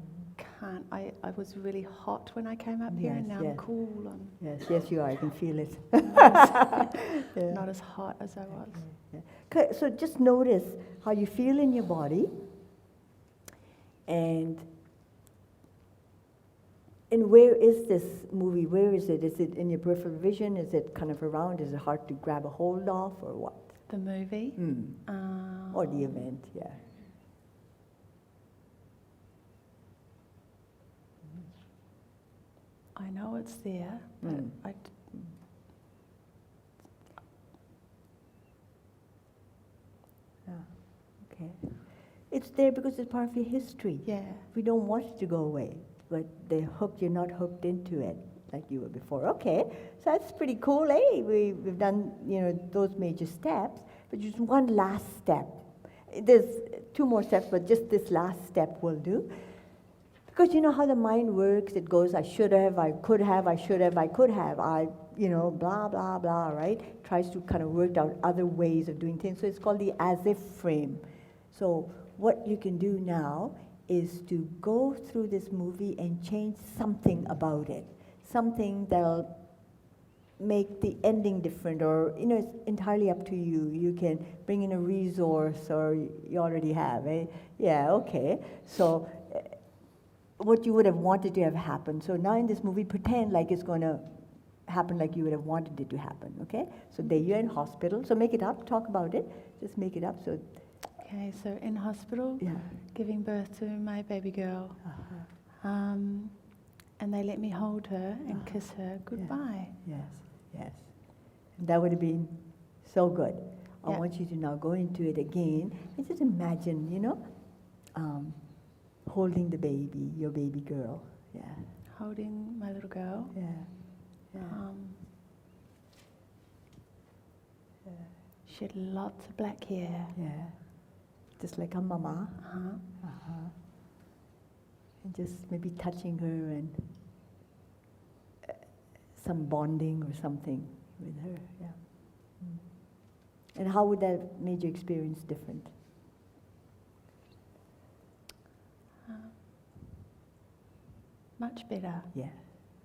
can't. I was really hot when I came up here, and Yes, now yes. I'm cool. I'm Yes, you are. I can feel it. Yeah. not as hot as I was. Yeah. Okay, so just notice how you feel in your body, and where is this movie? Where is it? Is it in your peripheral vision? Is it kind of around? Is it hard to grab a hold of, or what? The movie? Or the event, yeah. I know it's there, but Okay. It's there because it's part of your history. yeah. We don't want it to go away, but you're not hooked into it like you were before. Okay, so that's pretty cool, eh? We've done, those major steps, but just one last step. There's 2 more steps, but just this last step will do. Because you know how the mind works, it goes, I should have, I could have, I should have, I could have, blah, blah, blah, right? Tries to kind of work out other ways of doing things. So it's called the as-if frame. So what you can do now is to go through this movie and change something about it. Something that'll make the ending different, or, it's entirely up to you. You can bring in a resource, or you already have, eh? Yeah, okay. So what you would have wanted to have happen. So now in this movie, pretend like it's going to happen like you would have wanted it to happen, okay? So there you're in hospital. So make it up, talk about it, just make it up. So Okay, so in hospital, yeah. giving birth to my baby girl. Uh-huh. And they let me hold her and kiss her goodbye. Yes. And that would have been so good. I Yeah. want you to now go into it again and just imagine, holding the baby, your baby girl. Yeah. Holding my little girl. Yeah. Yeah. Yeah. She had lots of black hair. Yeah. Just like a mama. Uh-huh. Uh-huh. And just maybe touching her and some bonding or something with her. Yeah. And how would that have made your experience different? Much better. Yeah.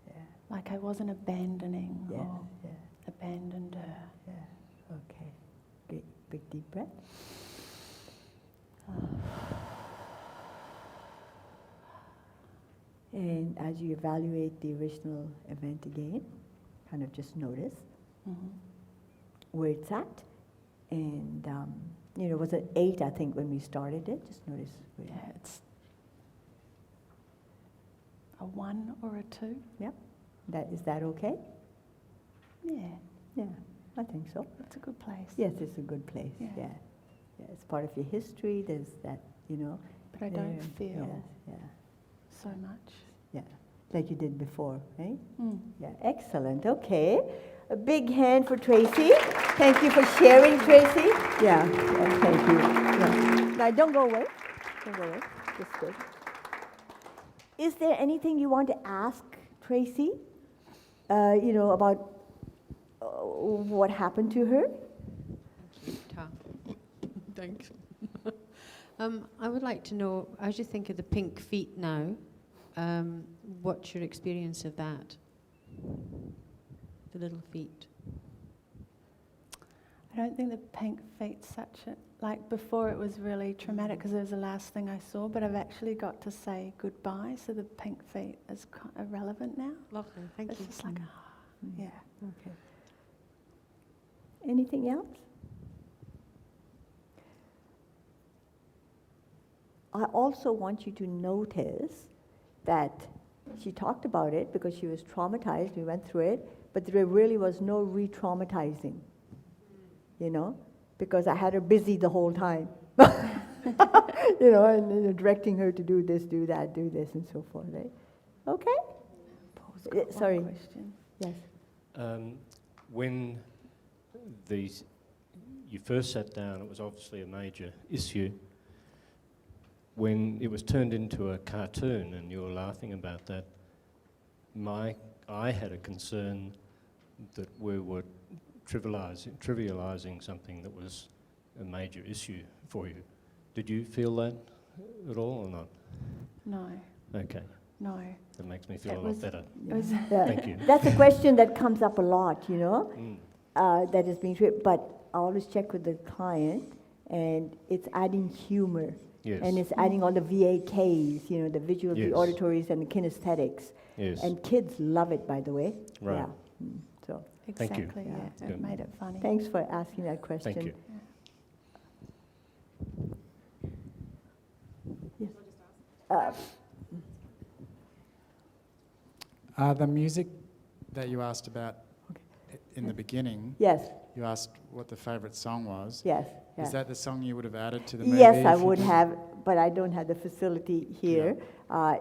Yeah. Like I wasn't abandoning Yeah. or Yeah. abandoned her. Yeah. Okay. Great. Big deep breath. And as you evaluate the original event again, kind of just notice where it's at. And, was it 8, I think, when we started it? Just notice where. Yeah, it's a 1 or a 2. Yep. Is that okay? Yeah, Yeah, I think so. it's a good place. Yes, it's a good place. Yeah. Yeah. Yeah, it's part of your history. There's that, But I don't there. feel Yeah. so much. Yeah. Like you did before, right? Mm. Yeah, excellent. Okay. A big hand for Tracy. Thank you for sharing, Tracy. Yeah, thank you. Yeah. Now, don't go away. Don't go away. Just good. Is there anything you want to ask Tracy, about what happened to her? Thanks. I would like to know, as you think of the pink feet now, what's your experience of that? The little feet. I don't think the pink feet's such a... Like before it was really traumatic because it was the last thing I saw, but I've actually got to say goodbye, so the pink feet is irrelevant now. Lovely, thank It's you. just like, yeah. Okay. Anything else? I also want you to notice that she talked about it because she was traumatized, we went through it, but there really was no re-traumatizing, because I had her busy the whole time. And directing her to do this, do that, do this, and so forth, right? Okay? Paul's got one Sorry. question. Yes. When you first sat down, it was obviously a major issue. When it was turned into a cartoon and you were laughing about that, I had a concern that we were trivialising something that was a major issue for you. Did you feel that at all or not? No, Okay, no. that makes me feel It a lot was- better. It was Yeah. Thank you. That's a question that comes up a lot, you know, Mm. that is being treated, but I always check with the client, and it's adding humor. Yes. And it's adding all the VAKs, you know, the visual, the Yes. auditories, and the kinesthetics. Yes. And kids love it, by the way. Right. Yeah. So Thank you. exactly, Yeah. yeah. It Good. made it funny. thanks for asking that question. Thank you. The music that you asked about in the beginning, Yes, you asked what the favourite song was. yes. Is Yeah. that the song you would have added to the movie? Yes, I if you would did- have, but I don't have the facility here.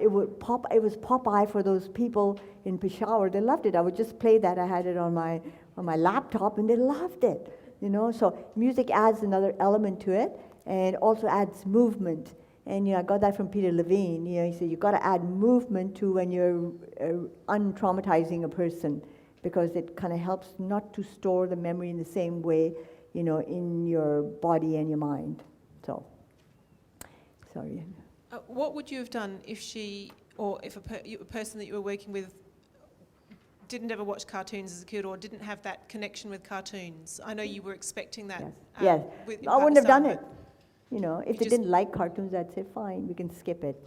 It was Popeye for those people in Peshawar. They loved it. I would just play that. I had it on my laptop, and they loved it. You know, so music adds another element to it, and also adds movement. And I got that from Peter Levine. He said you got to add movement to when you're untraumatizing a person, because it kind of helps not to store the memory in the same way, in your body and your mind. So, sorry. What would you have done if she, or if a person that you were working with didn't ever watch cartoons as a kid or didn't have that connection with cartoons? I know you were expecting that. Yes. With your I wouldn't have done partner, it. but If you they just- didn't like cartoons, I'd say fine, we can skip it.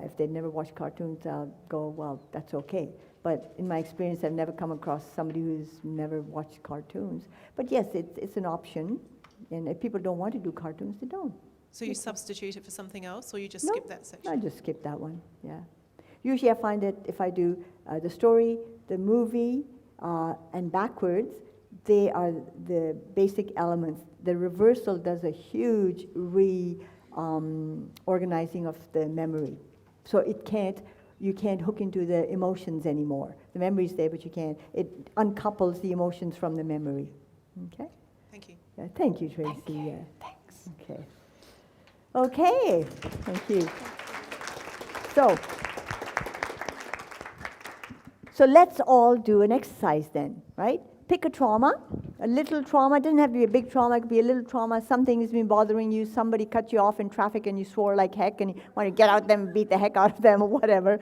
If they'd never watched cartoons, I'll go, well, that's okay. But in my experience, I've never come across somebody who's never watched cartoons. But yes, it's an option. And if people don't want to do cartoons, they don't. So you substitute it for something else, or you just No, skip that section? I just skip that one, yeah. Usually I find that if I do the story, the movie, and backwards, they are the basic elements. The reversal does a huge organizing of the memory. So you can't hook into the emotions anymore. The memory's there, but you can't. It uncouples the emotions from the memory. Okay? Thank you. Yeah, thank you, Tracy. Thank you. Yeah. Thanks. Okay. Okay, thank you. So let's all do an exercise then, right? Pick a trauma, a little trauma. It doesn't have to be a big trauma. It could be a little trauma. Something has been bothering you. Somebody cut you off in traffic and you swore like heck and you want to get out them and beat the heck out of them or whatever.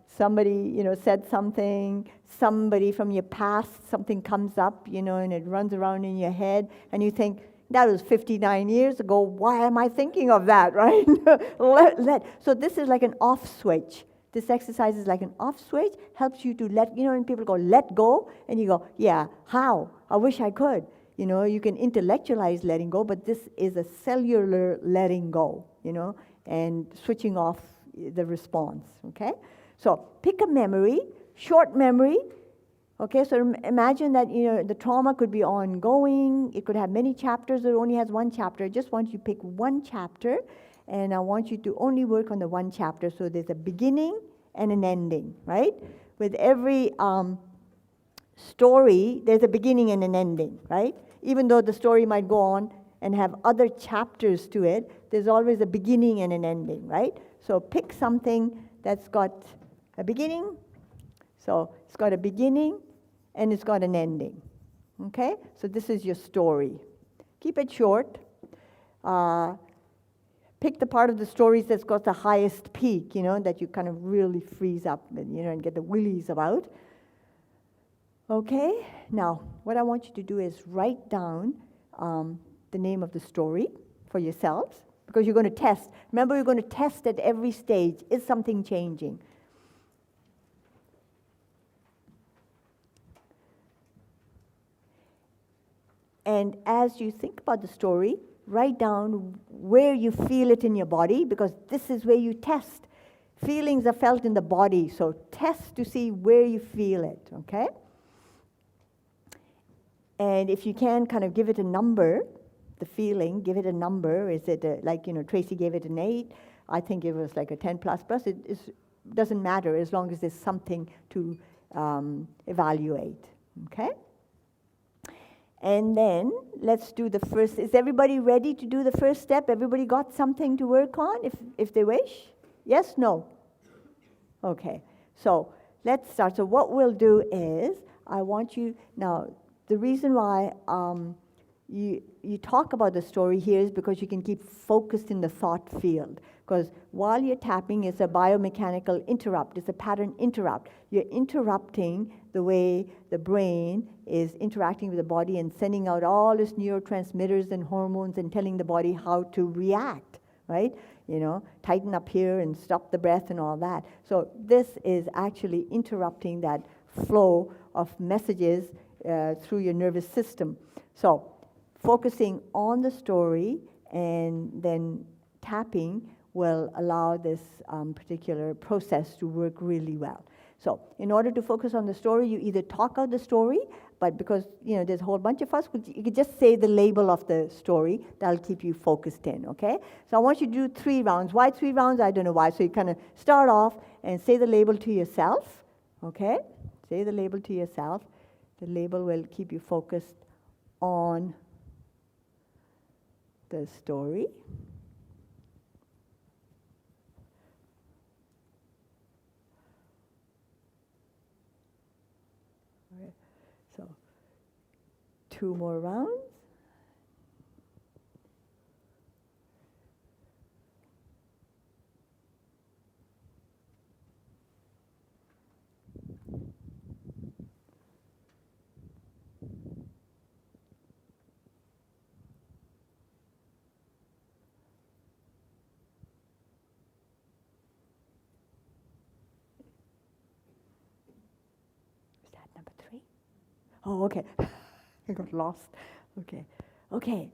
Somebody, said something. Somebody from your past, something comes up, and it runs around in your head and you think, that was 59 years ago. Why am I thinking of that, right? So this is like an off switch. This exercise is like an off switch, helps you to when people go, let go, and you go, yeah, how? I wish I could. You can intellectualize letting go, but this is a cellular letting go, and switching off the response, okay? So pick a memory, short memory. Okay, so imagine that the trauma could be ongoing. It could have many chapters, or it only has one chapter. I just want you to pick one chapter, and I want you to only work on the one chapter. So there's a beginning and an ending, right? With every story, there's a beginning and an ending, right? Even though the story might go on and have other chapters to it, there's always a beginning and an ending, right? So pick something that's got a beginning. So it's got a beginning and it's got an ending. Okay? So this is your story. Keep it short. Pick the part of the stories that's got the highest peak, that you kind of really freeze up and get the willies about. Okay? Now, what I want you to do is write down the name of the story for yourselves, because you're going to test. Remember, you're going to test at every stage. Is something changing? And as you think about the story, write down where you feel it in your body, because this is where you test. Feelings are felt in the body, so test to see where you feel it, okay? And if you can, kind of give it a number, the feeling, give it a number. Is it Tracy gave it an 8. I think it was like a 10 plus. It doesn't matter as long as there's something to evaluate, Okay? And then let's do the first. Is everybody ready to do the first step? Everybody got something to work on if they wish? Yes? No? Okay. So let's start. So what we'll do is, I want you, now the reason why you talk about the story here is because you can keep focused in the thought field. Because while you're tapping, it's a biomechanical interrupt, it's a pattern interrupt. You're interrupting the way the brain is interacting with the body and sending out all its neurotransmitters and hormones and telling the body how to react, right? You know, tighten up here and stop the breath and all that. So this is actually interrupting that flow of messages through your nervous system. So focusing on the story and then tapping will allow this particular process to work really well. So in order to focus on the story, you either talk out the story, but because there's a whole bunch of us, you could just say the label of the story. That'll keep you focused in, okay? So I want you to do 3 rounds. Why 3 rounds? I don't know why. So you kind of start off and say the label to yourself, okay? Say the label to yourself. The label will keep you focused on the story. Okay. So 2 more rounds. Number 3? Oh, okay. I got lost. Okay. Okay.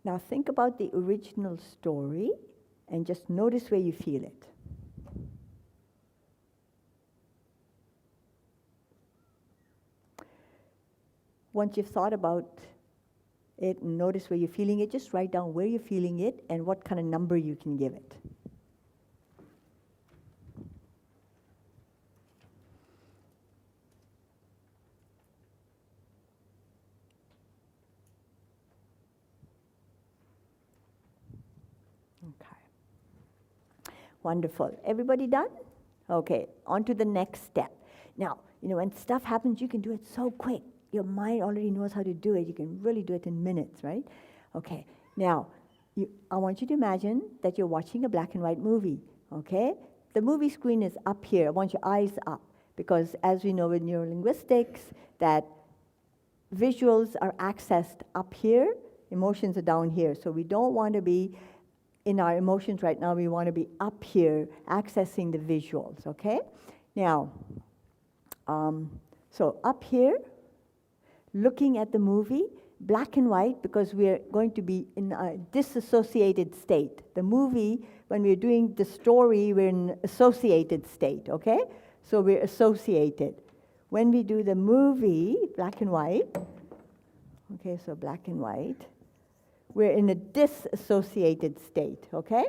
Now think about the original story and just notice where you feel it. Once you've thought about it and notice where you're feeling it, just write down where you're feeling it and what kind of number you can give it. Okay. Wonderful. Everybody done? Okay, on to the next step. Now, when stuff happens, you can do it so quick. Your mind already knows how to do it. You can really do it in minutes, right? Okay, now, I want you to imagine that you're watching a black and white movie, okay? The movie screen is up here. I want your eyes up, because as we know with neurolinguistics, that visuals are accessed up here, emotions are down here. So we don't want to be in our emotions right now. We want to be up here accessing the visuals, okay? Now, so up here, looking at the movie, black and white, because we're going to be in a disassociated state. The movie, when we're doing the story, we're in an associated state, okay? So we're associated. When we do the movie, black and white, okay, so black and white, we're in a disassociated state, okay?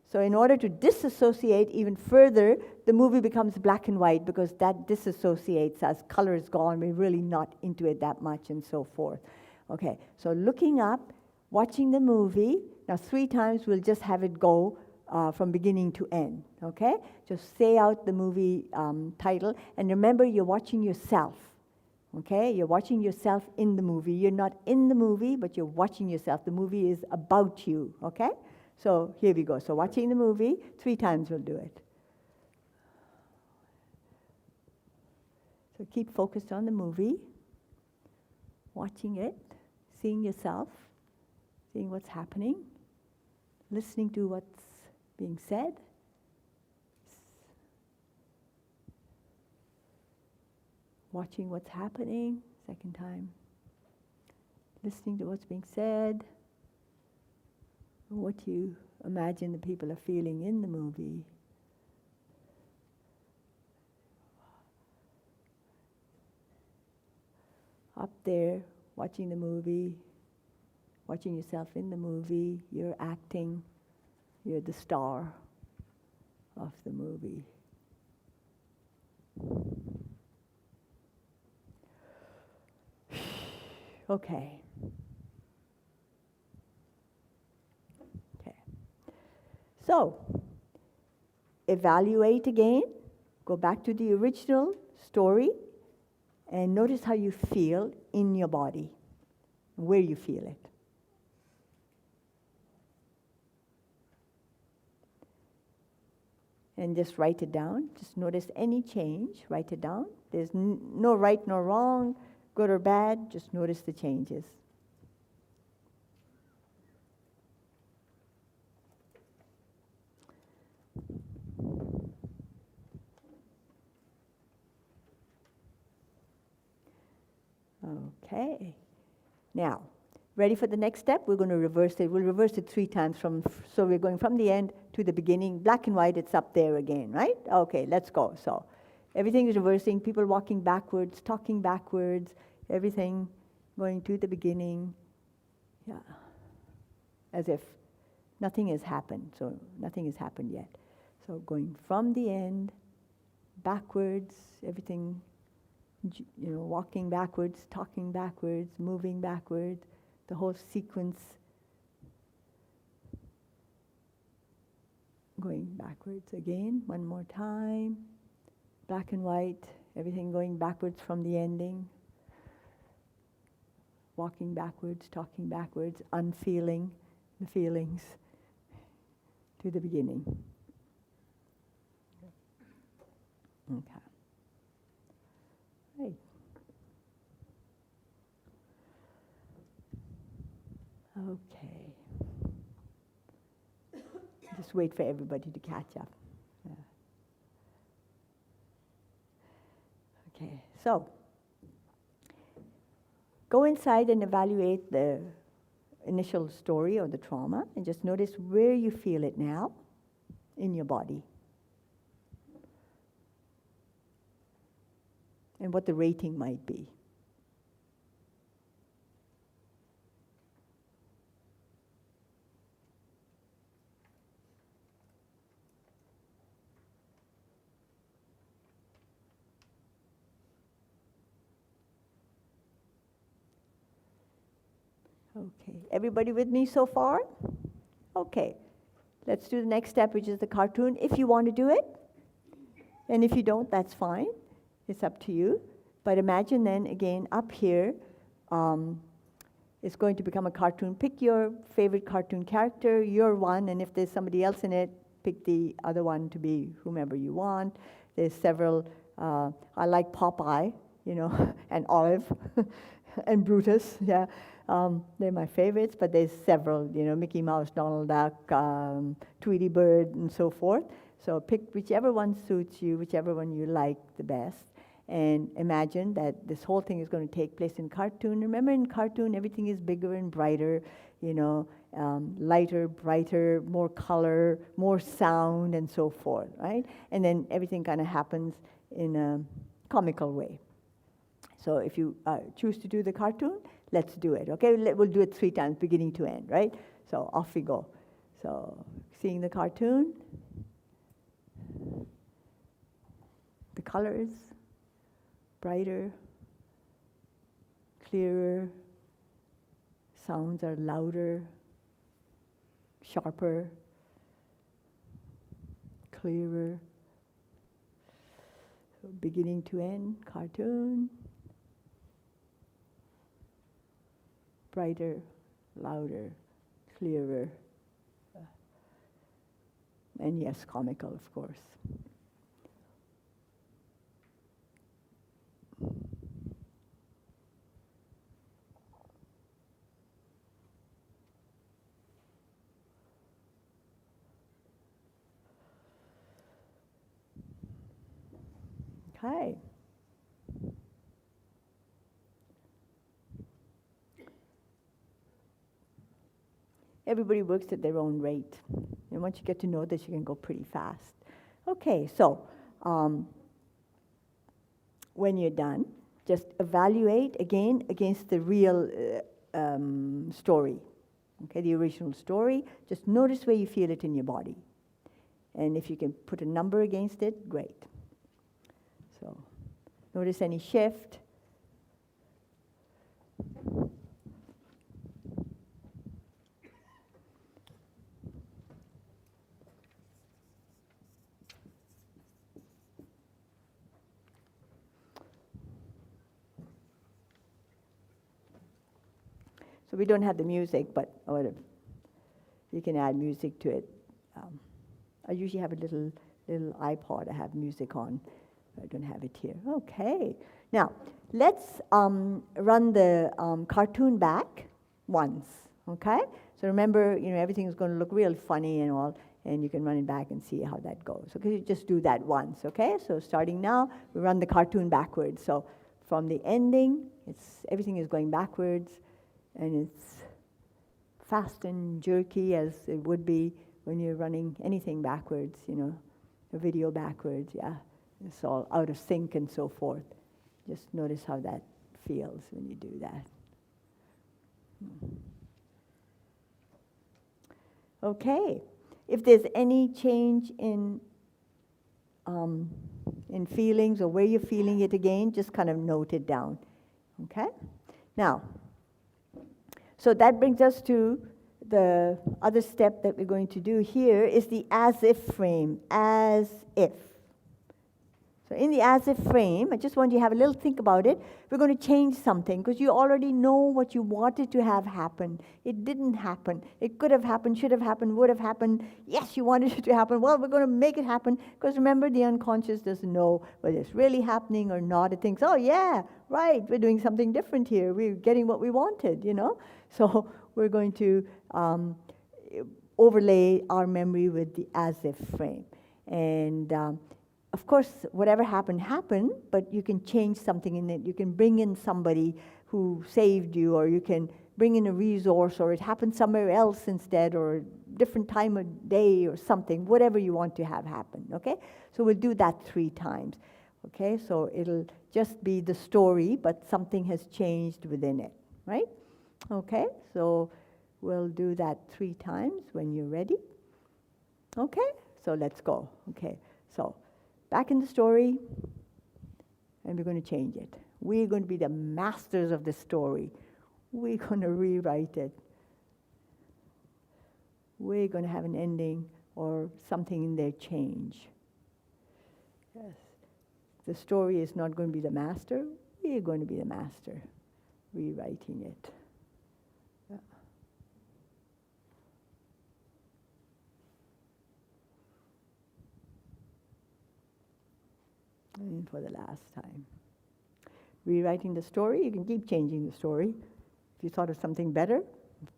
So in order to disassociate even further, the movie becomes black and white because that disassociates us. Color is gone. We're really not into it that much and so forth. Okay, so looking up, watching the movie. Now 3 times we'll just have it go from beginning to end, okay? Just say out the movie title. And remember, you're watching yourself, okay? You're watching yourself in the movie. You're not in the movie, but you're watching yourself. The movie is about you, okay? So here we go. So watching the movie, 3 times we'll do it. So keep focused on the movie, watching it, seeing yourself, seeing what's happening, listening to what's being said. Watching what's happening, 2nd time. Listening to what's being said. What you imagine the people are feeling in the movie. Up there, watching the movie, watching yourself in the movie, you're acting, you're the star of the movie. Okay. Okay. So, evaluate again. Go back to the original story and notice how you feel in your body, where you feel it. And just write it down. Just notice any change. Write it down. There's no right nor wrong, good or bad. Just notice the changes. Okay. Now, ready for the next step? We're going to reverse it. We'll reverse it 3 times so we're going from the end to the beginning. Black and white, it's up there again, right? Okay, let's go. So everything is reversing, people walking backwards, talking backwards, everything going to the beginning. Yeah. As if nothing has happened. So nothing has happened yet. So going from the end, backwards, everything, walking backwards, talking backwards, moving backwards, the whole sequence going backwards again, one more time, black and white, everything going backwards from the ending, walking backwards, talking backwards, unfeeling the feelings to the beginning. Okay. Right. Okay. Just wait for everybody to catch up. Yeah. Okay, so go inside and evaluate the initial story or the trauma and just notice where you feel it now in your body. And what the rating might be. Okay, everybody with me so far? Okay, let's do the next step, which is the cartoon, if you want to do it. And if you don't, that's fine. It's up to you. But imagine then, again, up here, it's going to become a cartoon. Pick your favorite cartoon character, your one, and if there's somebody else in it, pick the other one to be whomever you want. There's several, I like Popeye, and Olive, and Brutus, yeah. They're my favorites, but there's several, Mickey Mouse, Donald Duck, Tweety Bird, and so forth. So pick whichever one suits you, whichever one you like the best. And imagine that this whole thing is going to take place in cartoon. Remember, in cartoon, everything is bigger and brighter, lighter, brighter, more color, more sound, and so forth, right? And then everything kind of happens in a comical way. So if you choose to do the cartoon, let's do it, okay? We'll do it 3 times, beginning to end, right? So off we go. So seeing the cartoon, the colors, brighter, clearer, sounds are louder, sharper, clearer. So beginning to end, cartoon, brighter, louder, clearer, and yes, comical, of course. Okay. Everybody works at their own rate. And once you get to know this, you can go pretty fast. Okay, so when you're done, just evaluate again against the real story. Okay, the original story. Just notice where you feel it in your body. And if you can put a number against it, great. So notice any shift. So we don't have the music, but whatever. You can add music to it. I usually have a little iPod I have music on. I don't have it here. Okay. Now, let's run the cartoon back once, okay? So remember, everything is going to look real funny and all, and you can run it back and see how that goes. Okay, you just do that once, okay? So starting now, we run the cartoon backwards. So from the ending, everything is going backwards, and it's fast and jerky as it would be when you're running anything backwards, a video backwards, yeah. It's all out of sync and so forth. Just notice how that feels when you do that. Okay. If there's any change in feelings or where you're feeling it again, just kind of note it down. Okay? Now, so that brings us to the other step that we're going to do here is the as-if frame, as if. So in the as-if frame, I just want you to have a little think about it. We're going to change something because you already know what you wanted to have happen. It didn't happen. It could have happened, should have happened, would have happened. Yes, you wanted it to happen. Well, we're going to make it happen because remember, the unconscious doesn't know whether it's really happening or not. It thinks, oh yeah, right, we're doing something different here. We're getting what we wanted, So we're going to overlay our memory with the as-if frame. And of course, whatever happened, but you can change something in it. You can bring in somebody who saved you, or you can bring in a resource, or it happened somewhere else instead, or a different time of day or something, whatever you want to have happen, okay? So we'll do that 3 times, okay? So it'll just be the story, but something has changed within it, right? Okay, so we'll do that 3 times when you're ready. Okay, so let's go. Okay, so back in the story, and we're going to change it. We're going to be the masters of the story. We're going to rewrite it. We're going to have an ending or something in there change. Yes. The story is not going to be the master. We're going to be the master, rewriting it. Yeah. And for the last time. Rewriting the story, you can keep changing the story. If you thought of something better,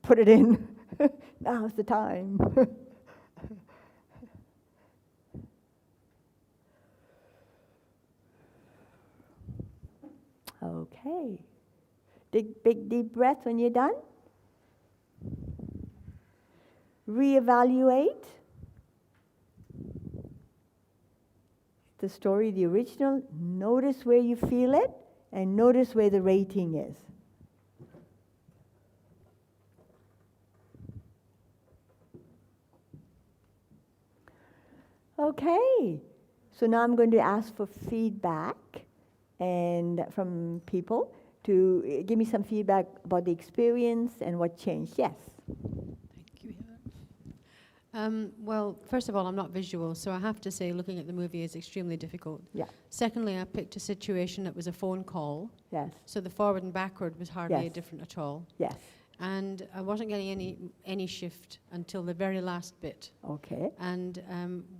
put it in. Now's the time. Okay. Take big deep breath when you're done. Reevaluate the story, the original. Notice where you feel it, and notice where the rating is. Okay, so now I'm going to ask for feedback and from people to give me some feedback about the experience and what changed. Yes? Thank you, Helen. Well, first of all, I'm not visual, so I have to say looking at the movie is extremely difficult. Yeah. Secondly, I picked a situation that was a phone call, Yes. so the forward and backward was hardly Yes. different at all. Yes. And I wasn't getting any shift until the very last bit. Okay. And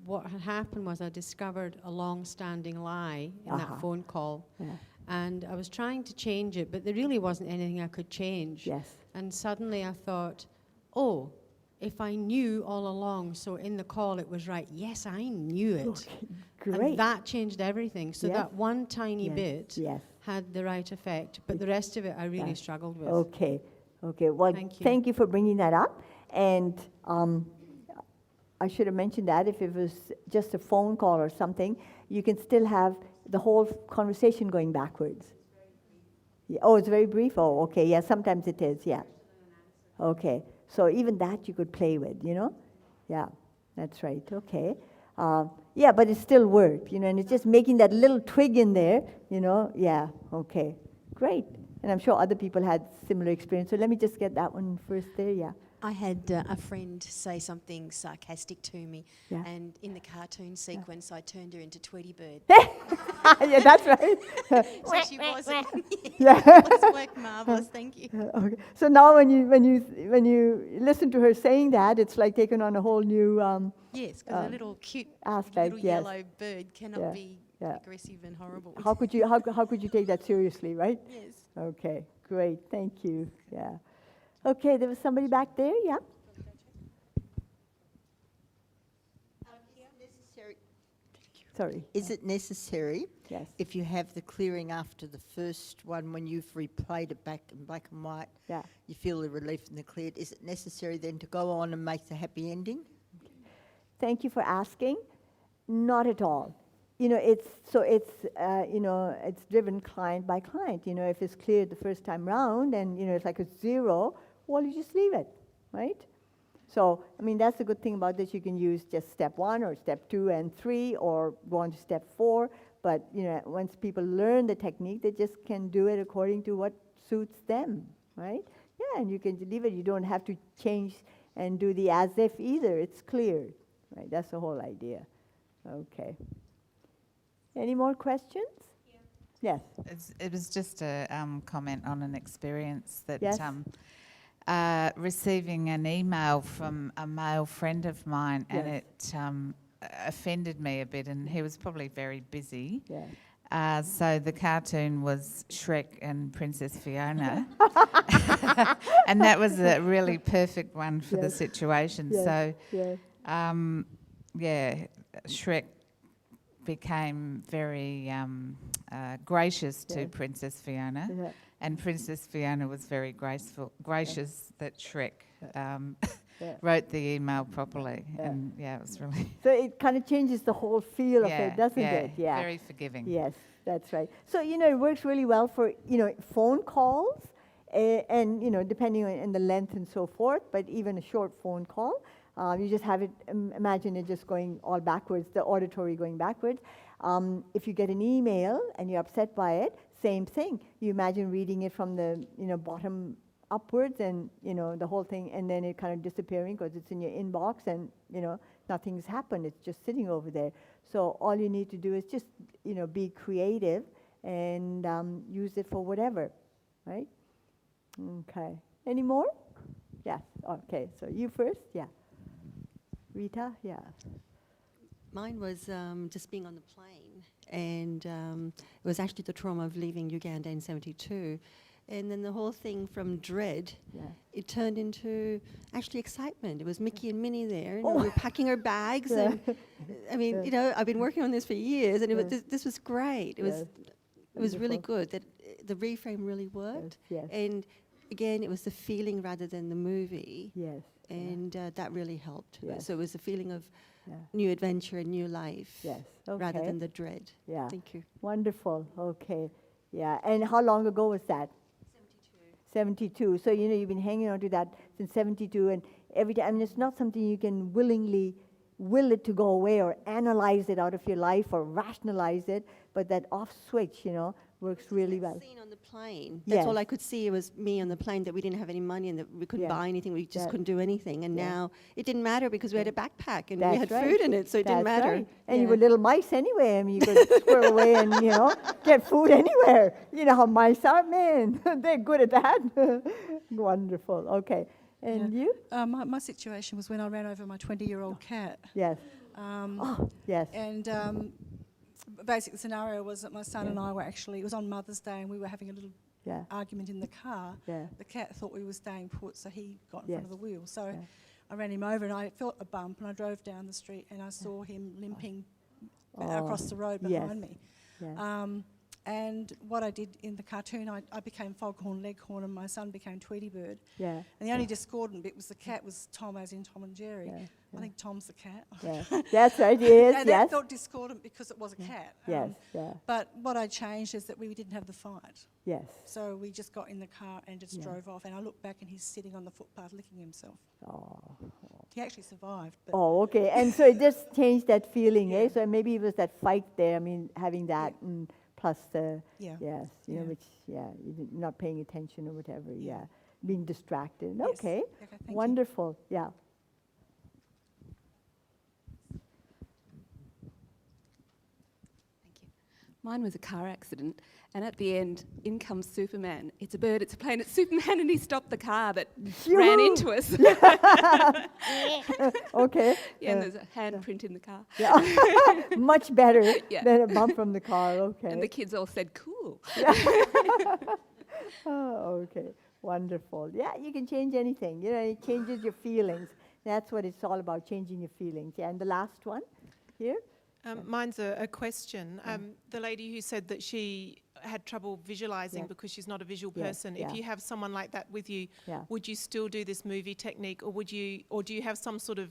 what had happened was I discovered a long-standing lie in that phone call. Yeah. And I was trying to change it, but there really wasn't anything I could change. Yes. And suddenly I thought, oh, if I knew all along, so in the call it was right. Yes, I knew it. Okay. Great. And that changed everything. So Yes. that one tiny Yes. bit Yes. had the right effect, but the rest of it I really Yes. struggled with. Okay. Okay. Well, Thank you. for bringing that up. And I should have mentioned that if it was just a phone call or something, you can still have the whole conversation going backwards. Yeah. Oh, it's very brief? Oh, okay. Yeah, sometimes it is, yeah. Okay. So even that you could play with, Yeah, that's right. Okay. Yeah, but it still worked, you know, and it's just making that little twig in there, you know. Yeah, okay, great. And I'm sure other people had similar experience. So let me just get that one first there, yeah. I had a friend say something sarcastic to me, Yeah. and in the cartoon sequence, I turned her into Tweety Bird. Yeah, that's right. So she wasn't. Yeah. It was worked marvelous. Thank you. Okay. So now when you listen to her saying that, it's like taking on a whole new Yes, because a little cute aspect. little Yes. yellow bird cannot Yeah, be yeah. aggressive and horrible. How could you take that seriously, right? Yes. Okay, great. Thank you. Yeah. Okay, there was somebody back there. Yeah. Sorry. Is it necessary, Yes. if you have the clearing after the first one, when you've replayed it back in black and white, Yeah. you feel the relief in the cleared, is it necessary then to go on and make the happy ending? Thank you for asking. Not at all. You know, it's driven client by client. You know, if it's cleared the first time round and, you know, it's like a 0, well, you just leave it, right? So, I mean, that's the good thing about this. You can use just step 1 or step 2 and 3 or go on to step 4. But, you know, once people learn the technique, they just can do it according to what suits them, right? Yeah, and you can leave it. You don't have to change and do the as if either. It's cleared, right? That's the whole idea. Okay. Any more questions? Yes. It was just a comment on an experience that Yes. Receiving an email from a male friend of mine, and Yes. it offended me a bit, and he was probably very busy. Yeah. So the cartoon was Shrek and Princess Fiona, and that was a really perfect one for the Yes. situation. Yes. So, Yes. yeah, Shrek became very gracious to Yes. Princess Fiona, Yeah. and Princess Fiona was very gracious that Shrek Yeah. wrote the email properly, Yeah. and yeah, it was really So it kind of changes the whole feel of it, doesn't it? Yeah. very forgiving. Yes, that's right. So, you know, it works really well for, you know, phone calls, and, you know, depending on the length and so forth, but even a short phone call, you just have it, imagine it just going all backwards, the auditory going backwards. If you get an email and you're upset by it, same thing. You imagine reading it from the, you know, bottom upwards and, you know, the whole thing, and then it kind of disappearing because it's in your inbox and, you know, nothing's happened. It's just sitting over there. So all you need to do is just, you know, be creative and use it for whatever, right? Okay. Any more? Yes. Okay. So you first. Yeah. Rita. Yeah. Mine was just being on the plane, and it was actually the trauma of leaving Uganda in '72. And then the whole thing from dread, Yeah. it turned into actually excitement. It was Mickey and Minnie there, and Oh. we were packing our bags. Yeah. And I mean, Yeah. you know, I've been working on this for years, and it Yeah. was, this was great. It was really Wonderful. good. That the reframe really worked. Yes. Yes. And again, it was the feeling rather than the movie, Yes. and that really helped. Yes. So it was a feeling of Yeah. new adventure and new life, Yes. Okay. rather than the dread. Yeah. Thank you. Wonderful. Okay. Yeah. And how long ago was that? 72. So, you know, you've been hanging on to that since 72, and every time, I mean, it's not something you can willingly will it to go away or analyze it out of your life or rationalize it, but that off switch, you know, works really well. Scene on the plane. That's all Yes. I could see. It was me on the plane, that we didn't have any money and that we couldn't Yeah. buy anything. We just Yeah. couldn't do anything. And Yeah. now it didn't matter because we had a backpack and we That's had right. food in it, so it didn't That's matter. right. And you Yeah. were little mice anyway. I mean, you could squirrel away and, you know, get food anywhere. You know how mice are, man. They're good at that. Wonderful. Okay. And you? My situation was when I ran over my 20-year-old cat. Yes. Um, Yes. And basic scenario was that my son and I were actually, it was on Mother's Day, and we were having a little Yeah. argument in the car. Yeah. The cat thought we were staying put, so he got in Yes. front of the wheel. So Yeah. I ran him over, and I felt a bump, and I drove down the street, and I saw him limping across the road Yes. behind me. Yeah. And what I did in the cartoon, I became Foghorn Leghorn and my son became Tweety Bird. Yeah. And the only discordant bit was the cat was Tom, as in Tom and Jerry. Yeah, I think Tom's the cat. Yeah. That's right, yes, And yes. that felt discordant because it was a cat. Yes, yeah. But what I changed is that we didn't have the fight. Yes. So we just got in the car and just Yeah. drove off. And I looked back and he's sitting on the footpath licking himself. Oh. He actually survived. But Oh, okay. And so it just changed that feeling, eh? Yeah. So maybe it was that fight there. I mean, having that and plus the, Yeah. yes, you know, Yeah. which, yeah, not paying attention or whatever, Yeah. being distracted. Yes. Okay, Okay, thank you. wonderful, yeah. Thank you. Mine was a car accident, and at the end, in comes Superman. It's a bird, it's a plane, it's Superman, and he stopped the car that ran into us. Okay. Yeah, and there's a handprint in the car. Yeah. Much better Yeah. than a bump from the car, okay. And the kids all said, cool. Oh, okay, wonderful. Yeah, you can change anything. You know, it changes your feelings. That's what it's all about, changing your feelings. Yeah, and the last one here. Mine's a question. The lady who said that she had trouble visualising Yeah. because she's not a visual Yeah, person. yeah. If you have someone like that with you, Yeah. would you still do this movie technique, or do you have some sort of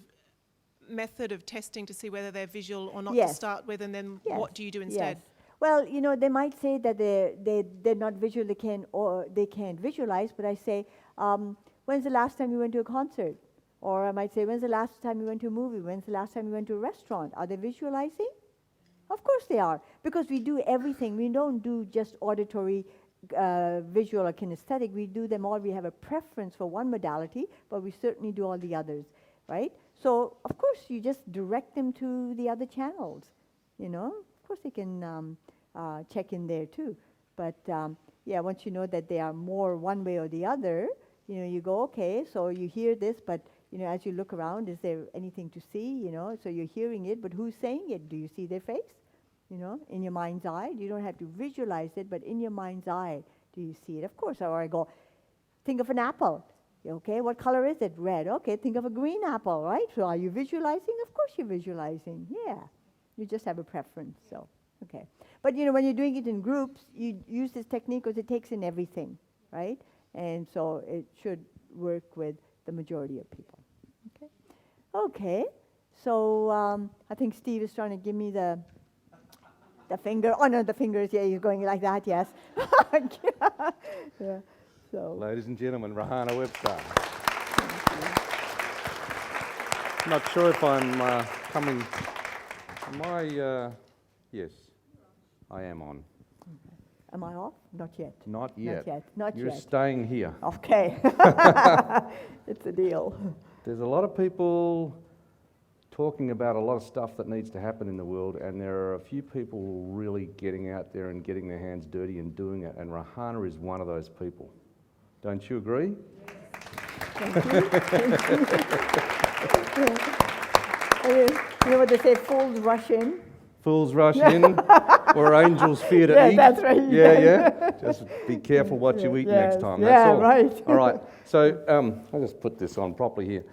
method of testing to see whether they're visual or not to Yes. start with, and then Yes, what do you do instead? yes. Well, you know, they might say that they're not visual, they can't visualize, but I say, when's the last time you went to a concert? Or I might say, when's the last time you went to a movie? When's the last time you went to a restaurant? Are they visualizing? Of course they are, because we do everything. We don't do just auditory, visual or kinesthetic. We do them all. We have a preference for one modality, but we certainly do all the others, right? So, of course, you just direct them to the other channels, you know. Of course, they can check in there too. But, yeah, once you know that they are more one way or the other, you know, you go, okay, so you hear this, but, you know, as you look around, is there anything to see, you know? So you're hearing it, but who's saying it? Do you see their face? You know, in your mind's eye? You don't have to visualize it, but in your mind's eye, do you see it? Of course, or I go, think of an apple. Okay, what color is it? Red. Okay, think of a green apple, right? So are you visualizing? Of course you're visualizing. Yeah. You just have a preference, so, okay. But, you know, when you're doing it in groups, you use this technique because it takes in everything, right? And so it should work with the majority of people. Okay. Okay. So I think Steve is trying to give me the finger. Oh no, the fingers. Yeah, he's going like that. Yes. Yeah. So. Ladies and gentlemen, Rehana Webster. Not sure if I'm coming. Am I? Yes, I am on. Am I off? Not yet. Not yet. Not yet. Not You're yet. staying here. Okay. It's a deal. There's a lot of people talking about a lot of stuff that needs to happen in the world, and there are a few people really getting out there and getting their hands dirty and doing it, and Rehana is one of those people. Don't you agree? Thank you. You know what they say, fools rush in. Fools rush in, or angels fear to Yeah, eat. that's right. Yeah. Just be careful what you eat Yes, next time. yeah, That's all. right. All right. So I'll just put this on properly here.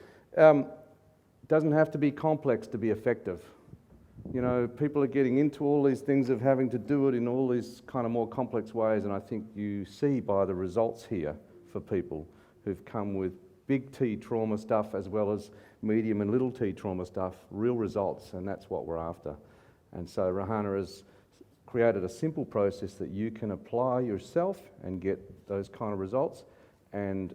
Doesn't have to be complex to be effective. You know, people are getting into all these things of having to do it in all these kind of more complex ways, and I think you see by the results here for people who've come with big T trauma stuff as well as medium and little t trauma stuff, real results, and that's what we're after. And so Rehana has created a simple process that you can apply yourself and get those kind of results. And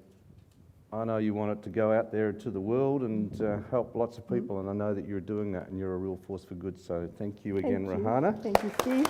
I know you want it to go out there to the world and help lots of people, and I know that you're doing that and you're a real force for good. So thank you again, Rehana. Thank you, Steve.